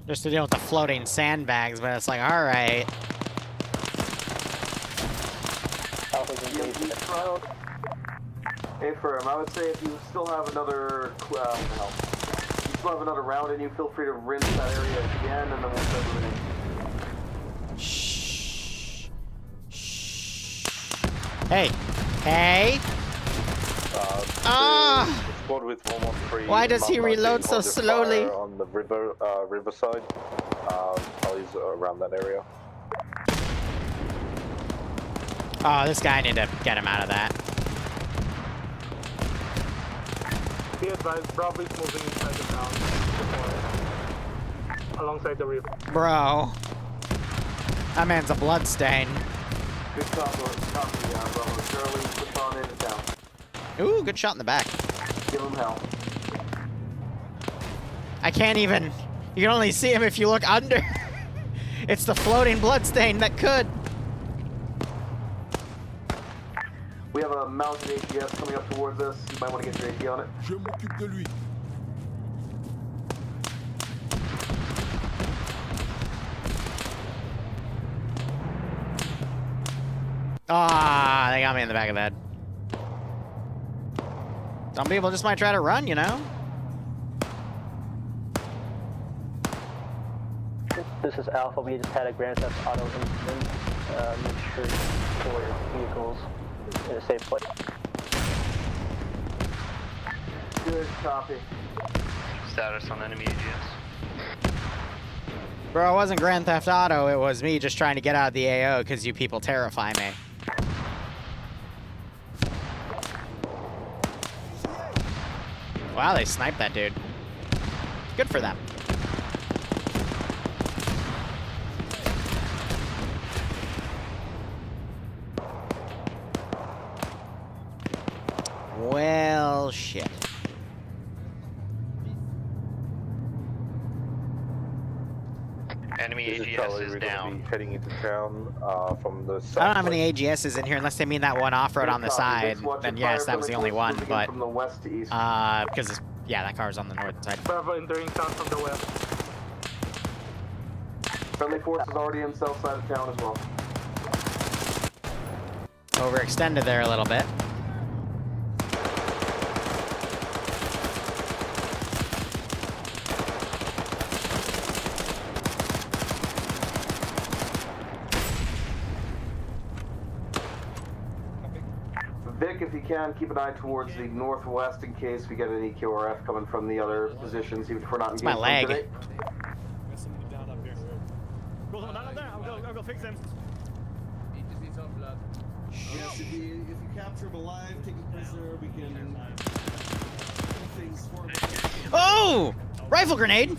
S1: Just to deal with the floating sandbags, but it's like, alright.
S6: Affirm, I would say if you still have another, still have another round in you. Feel free to rinse that area again, and then we'll start moving.
S1: Shh. Hey. Hey.
S9: Squad with 113.
S1: Why does he reload so slowly?
S9: On the riverside. Charlie's around that area.
S1: Oh, this guy, I need to get him out of that.
S3: Be advised, Bravo is moving inside the town. Alongside the river.
S1: Bro. That man's a bloodstain.
S6: Good copy, Bravo. Charlie, push on into town.
S1: Ooh, good shot in the back.
S6: Give him hell.
S1: I can't even. You can only see him if you look under. It's the floating bloodstain that could.
S6: We have a mounted AGS coming up towards us. You might want to get your AP on it.
S11: Je m'occupe de lui.
S1: Ah, they got me in the back of the head. Some people just might try to run, you know?
S8: This is Alpha. We just had a Grand Theft Auto incident. Make sure you store your vehicles in a safe place.
S6: Good copy.
S12: Status on enemy AGS.
S1: Bro, it wasn't Grand Theft Auto. It was me just trying to get out of the AO because you people terrify me. Wow, they sniped that dude. Good for them. Well, shit.
S12: Enemy
S9: This is
S12: AGS
S9: Charlie.
S12: is
S9: We're
S12: down.
S9: going to be heading into town from the south.
S1: I don't have any AGSs in here unless they mean that one off-road on the side. Then yes, that was the only one, but
S6: from the west to east.
S1: because it's, yeah, that car's on the north side.
S3: Bravo entering town from the west.
S6: Friendly force is already in south side of town as well.
S1: Overextended there a little bit.
S6: Vic, if you can, keep an eye towards the northwest in case we get any QRF coming from the other positions, even if we're not engaged.
S1: My leg.
S6: Today.
S4: There's somebody down up here.
S7: Go down there. I'll go fix him.
S11: Yes, if you capture him alive, take him prisoner, we can do things for him.
S1: Oh! Rifle grenade!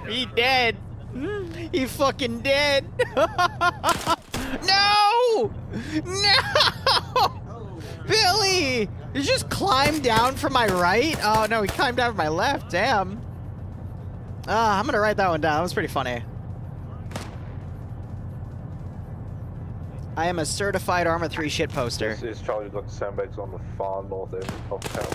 S1: He dead. He fucking dead. No! No! Billy! Did you just climb down from my right? Oh no, he climbed down from my left. Damn. I'm gonna write that one down. That was pretty funny. I am a certified Arma 3 shit poster.
S9: This is Charlie. Got the sandbags on the far north end of town.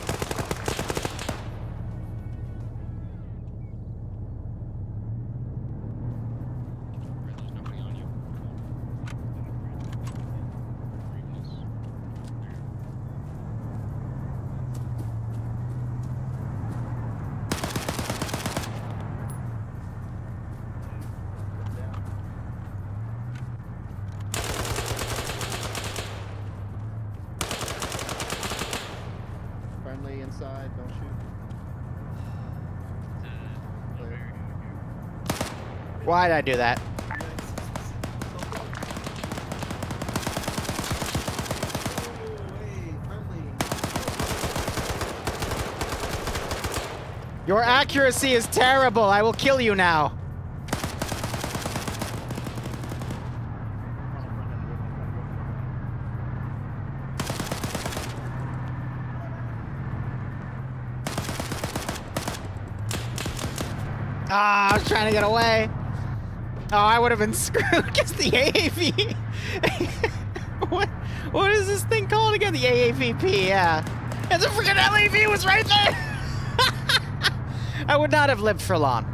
S11: Friendly inside, don't shoot.
S1: Why'd I do that? Your accuracy is terrible. I will kill you now. Ah, I was trying to get away. Oh, I would have been screwed because the AAV. What is this thing called again? The AAVP, yeah. And the freaking LAV was right there. I would not have lived for long.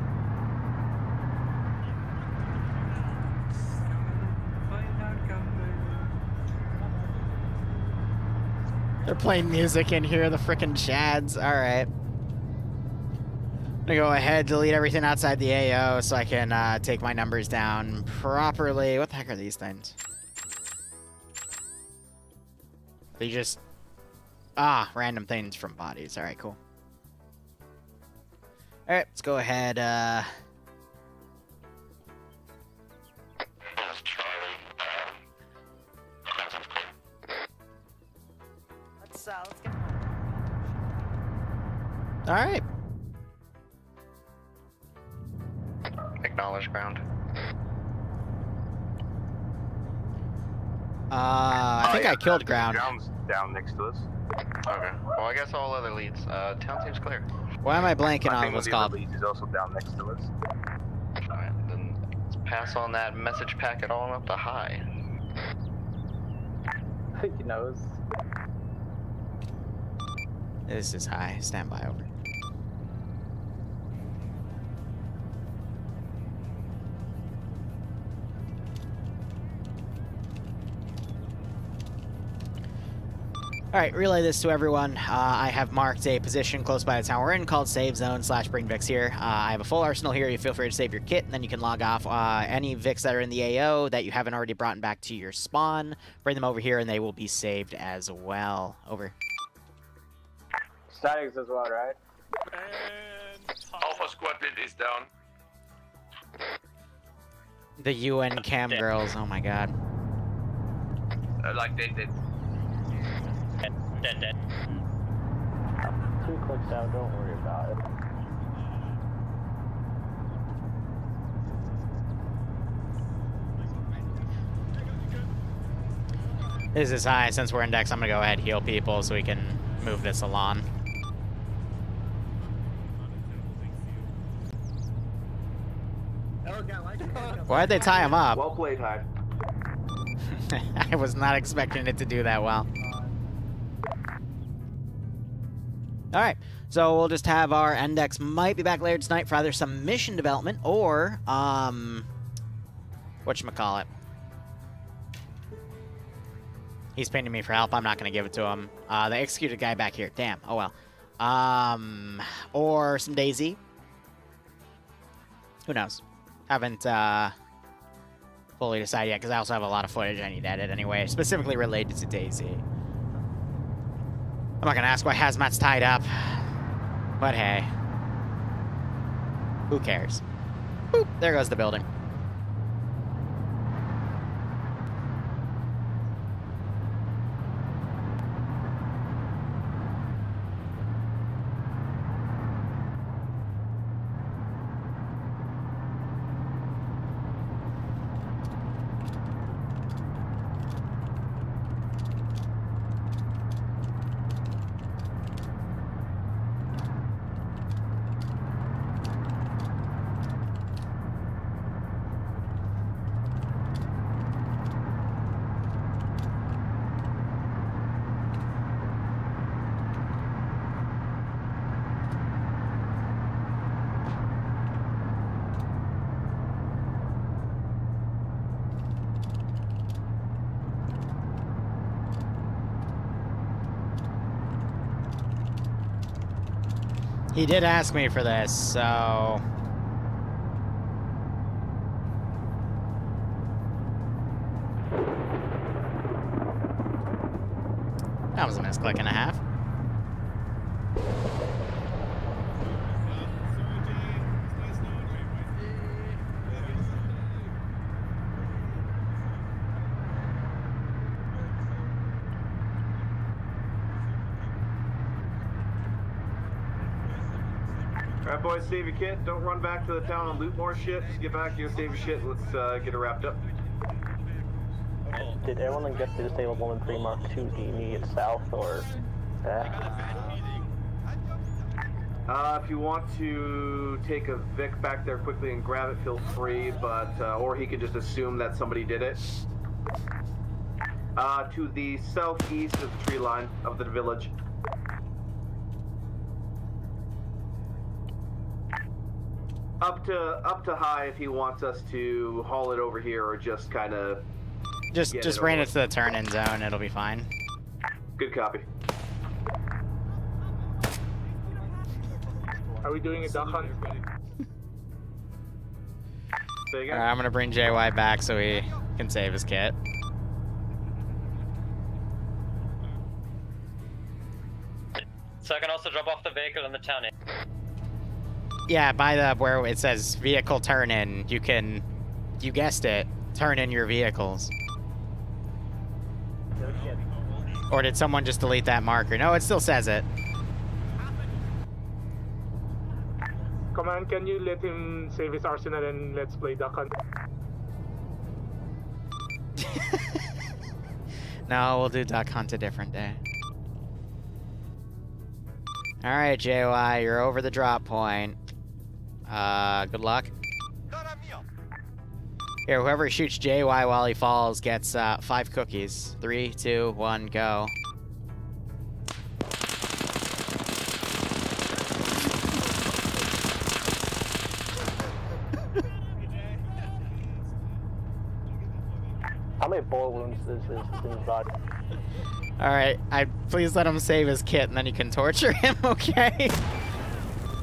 S1: They're playing music in here, the frickin' Chads. Alright. I'm gonna go ahead, delete everything outside the AO so I can take my numbers down properly. What the heck are these things? They just... Ah, random things from bodies. Alright, cool. Alright, let's go ahead,
S15: Let's get...
S1: Alright.
S12: Acknowledge ground.
S1: I think I killed ground.
S13: Ground's down next to us.
S12: Okay. Well, I guess all other leads. Town seems clear.
S1: Why am I blanking
S13: I
S1: on
S13: think
S1: what's
S13: one of
S1: called?
S13: the other leads is also down next to us.
S12: Alright, then let's pass on that message packet on up to high.
S8: I think he knows.
S1: This is high. Stand by, over. Alright, relay this to everyone. I have marked a position close by the town we're in called Save Zone / Bring Vix here. I have a full arsenal here. You feel free to save your kit, and then you can log off any Vix that are in the AO that you haven't already brought back to your spawn. Bring them over here, and they will be saved as well. Over.
S8: Statics as well, right?
S10: Alpha squad lead is down.
S1: The UN cam girls, oh my god.
S10: Like they did.
S15: Dead.
S8: 2 clicks out, don't worry about it.
S1: This is high. Since we're indexed, I'm gonna go ahead and heal people so we can move this along. Why'd they tie him up?
S6: Well played, Hyde.
S1: I was not expecting it to do that well. Alright, so we'll just have our index might be back later tonight for either some mission development or, whatchamacallit. He's pinging me for help. I'm not going to give it to him. They executed a guy back here. Damn. Oh, well. Or some DayZ. Who knows? Haven't, fully decided yet, because I also have a lot of footage I need to edit anyway, specifically related to DayZ. I'm not going to ask why Hazmat's tied up. But hey. Who cares? Boop. There goes the building. He did ask me for this, so... That was a misclick and a half.
S6: Alright, boys, save your kit. Don't run back to the town and loot more shit. Just get back here, save your shit. Let's get it wrapped up.
S8: Did everyone get the disabled woman 3 Mark II immediate south or
S6: if you want to take a Vic back there quickly and grab it, feel free, but or he could just assume that somebody did it. To the southeast of the tree line of the village. Up to high if he wants us to haul it over here or just kind of.
S1: Just bring it to the turn-in zone. It'll be fine.
S6: Good copy.
S3: Are we doing a duck hunt?
S1: Alright, I'm gonna bring JY back so he can save his kit.
S16: So I can also drop off the vehicle in the town.
S1: Yeah, by the where it says vehicle turn-in, you can, you guessed it, turn in your vehicles. Or did someone just delete that marker? No, it still says it.
S3: Command, can you let him save his arsenal and let's play duck hunt?
S1: No, we'll do duck hunt a different day. Alright, JY, you're over the drop point. Good luck. Here, whoever shoots JY while he falls gets 5 cookies. 3, 2, 1, go.
S8: How many bullet wounds is in his body?
S1: Alright, please let him save his kit and then you can torture him, okay?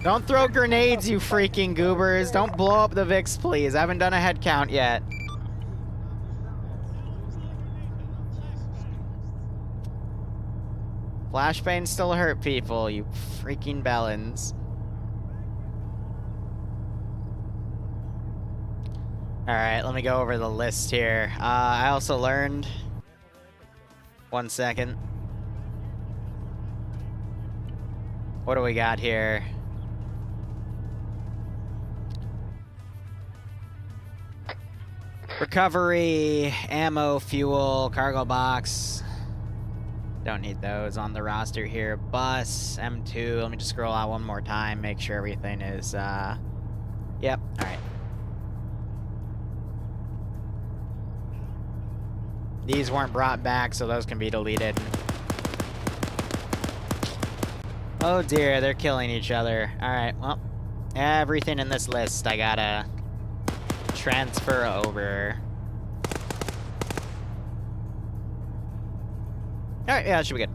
S1: Don't throw grenades, you freaking goobers. Don't blow up the Vix, please. I haven't done a head count yet. Flashbangs still hurt people, you freaking bellends. Alright, let me go over the list here. I also learned... 1 second. What do we got here? Recovery, ammo, fuel, cargo box. Don't need those on the roster here. Bus, M2. Let me just scroll out one more time, make sure everything is, Yep, alright. These weren't brought back, so those can be deleted. Oh dear, they're killing each other. Alright, well, everything in this list I gotta transfer over. Alright, yeah, that should be good.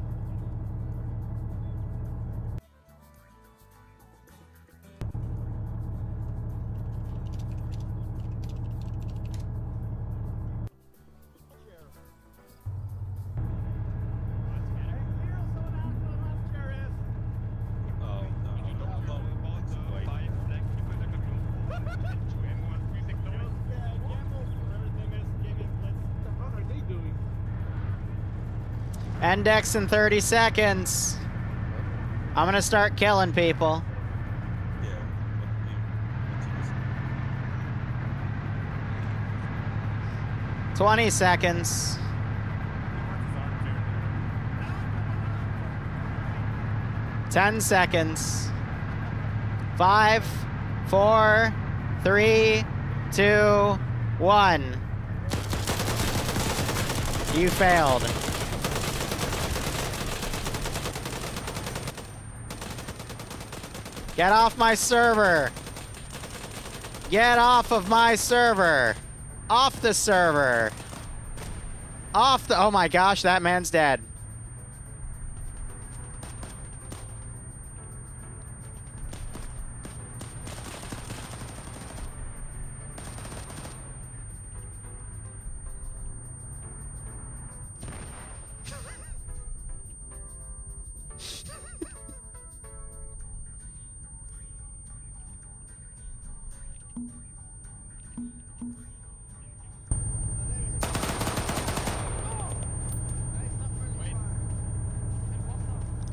S1: Index in 30 seconds. I'm gonna start killing people. 20 seconds. 10 seconds. 5, 4, 3, 2, 1. You failed. Get off my server. Get off of my server. Off the server. Off the... Oh my gosh, that man's dead.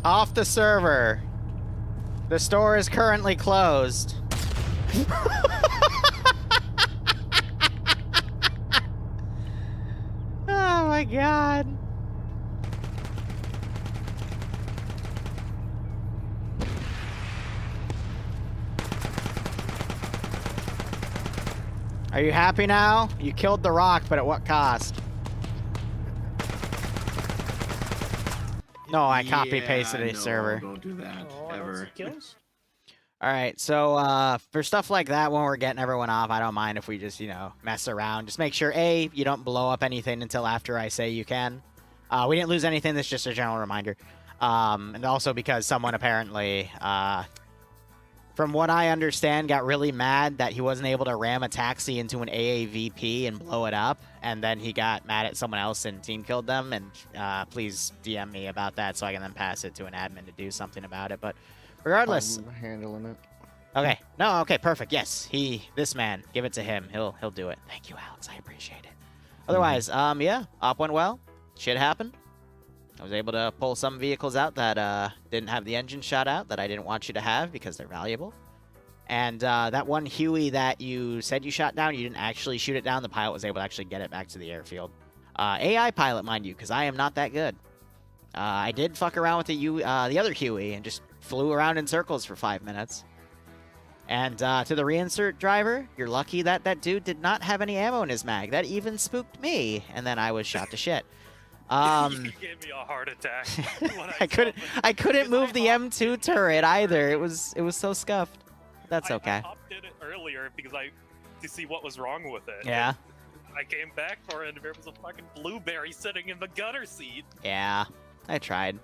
S1: Off the server. The store is currently closed. Oh my god. Are you happy now? You killed the rock, but at what cost? No, I copy pasted a server.
S11: Don't do that ever.
S1: All right, so for stuff like that, when we're getting everyone off, I don't mind if we just, mess around. Just make sure, A, you don't blow up anything until after I say you can. We didn't lose anything. That's just a general reminder. And also because someone apparently, from what I understand, got really mad that he wasn't able to ram a taxi into an AAVP and blow it up. And then he got mad at someone else and team killed them. And please DM me about that so I can then pass it to an admin to do something about it. But regardless,
S17: I'm handling it.
S1: okay. No, okay, perfect. Yes, this man, give it to him. He'll do it. Thank you, Alex. I appreciate it. Otherwise, yeah, op went well. Shit happened. I was able to pull some vehicles out that didn't have the engine shot out that I didn't want you to have because they're valuable. And that one Huey that you said you shot down, you didn't actually shoot it down. The pilot was able to actually get it back to the airfield. AI pilot, mind you, because I am not that good. I did fuck around with the other Huey and just flew around in circles for 5 minutes. And to the reinsert driver, you're lucky that that dude did not have any ammo in his mag. That even spooked me, and then I was shot to shit.
S16: You gave me a heart attack.
S1: I couldn't move the M2 turret either. It was so scuffed. That's okay.
S16: I hopped in it earlier because to see what was wrong with it.
S1: Yeah.
S16: I came back for it and there was a fucking blueberry sitting in the gutter seat.
S1: Yeah, I tried.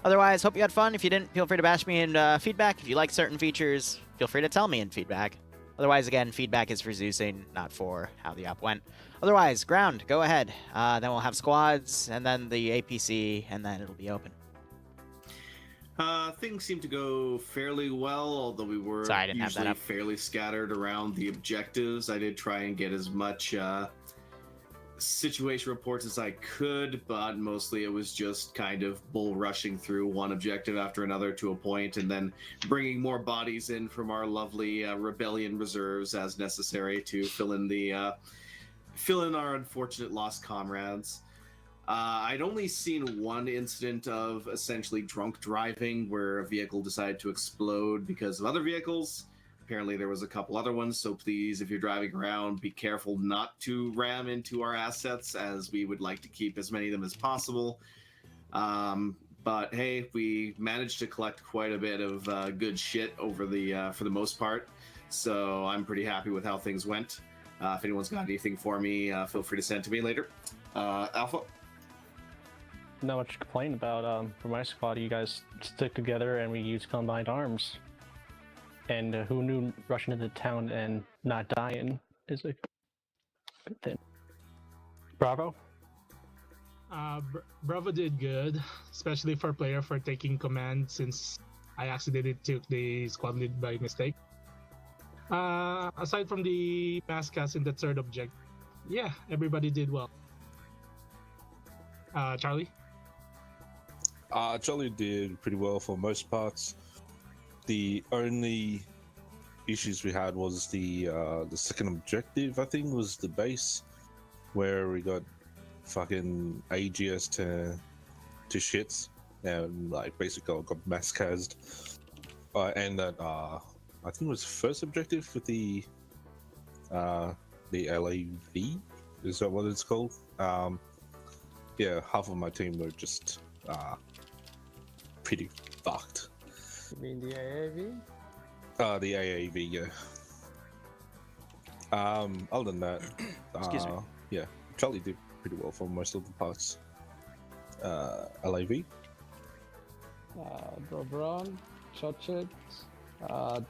S1: Otherwise, hope you had fun. If you didn't, feel free to bash me in feedback. If you like certain features, feel free to tell me in feedback. Otherwise, again, feedback is for Zeusing, not for how the op went. Otherwise, ground, go ahead. Then we'll have squads, and then the APC, and then it'll be open.
S11: Things seem to go fairly well, although we were usually fairly scattered around the objectives. I did try and get as much situation reports as I could, but mostly it was just kind of bull rushing through one objective after another to a point, and then bringing more bodies in from our lovely rebellion reserves as necessary to fill in our unfortunate lost comrades. I'd only seen one incident of essentially drunk driving where a vehicle decided to explode because of other vehicles. Apparently there was a couple other ones, so please, if you're driving around, be careful not to ram into our assets, as we would like to keep as many of them as possible. But hey, we managed to collect quite a bit of good shit over for the most part, so I'm pretty happy with how things went. If anyone's got anything for me, feel free to send to me later. Alpha?
S18: Not much to complain about. For my squad, you guys stick together and we use combined arms. And who knew rushing into town and not dying is a good thing. Bravo?
S3: Bravo did good, especially for player for taking command since I accidentally took the squad lead by mistake. Aside from the mass cast in the third object, yeah, everybody did well. Charlie?
S19: Charlie did pretty well for most parts. The only issues we had was the second objective, I think, was the base, where we got fucking AGS to shits, and like basically got mass cased. And that I think it was first objective with the LAV, is that what it's called? Yeah, half of my team were just pretty fucked.
S17: You mean the AAV?
S19: The AAV, yeah. Other than that,
S17: Excuse me.
S19: Yeah, Charlie did pretty well for most of the parts. LAV?
S20: Drove around, shot shit,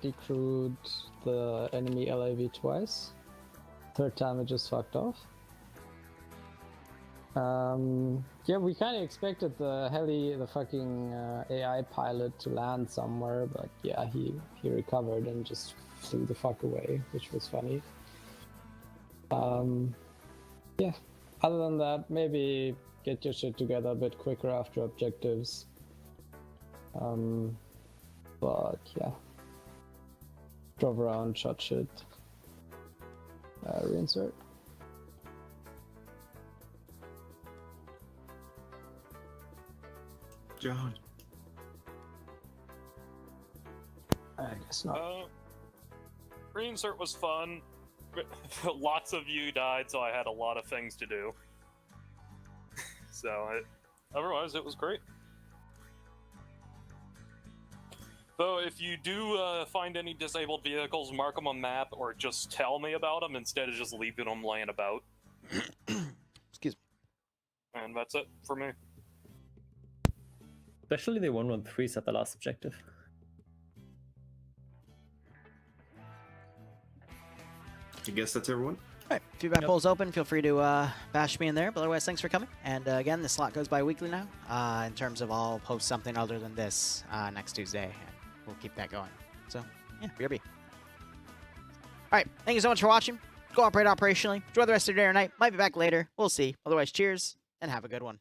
S20: decrewed the enemy LAV twice. Third time it just fucked off. Yeah, we kind of expected the fucking AI pilot to land somewhere, but yeah, he recovered and just flew the fuck away, which was funny. Yeah, other than that, maybe get your shit together a bit quicker after objectives. But yeah, drove around, shot shit, reinsert.
S11: John.
S20: I guess not.
S16: Reinsert was fun. Lots of you died, so I had a lot of things to do. Otherwise, it was great. So if you do find any disabled vehicles, mark them on map, or just tell me about them instead of just leaving them laying about.
S1: Excuse me.
S16: And that's it for me.
S21: Especially the 113s at the last objective.
S11: I guess that's everyone.
S1: Alright, feedback poll's open. Feel free to bash me in there. But otherwise, thanks for coming. And again, the slot goes bi-weekly now. In terms of I'll post something other than this next Tuesday. And we'll keep that going. So, yeah, BRB. Alright, thank you so much for watching. Go operate operationally. Enjoy the rest of your day or night. Might be back later. We'll see. Otherwise, cheers, and have a good one.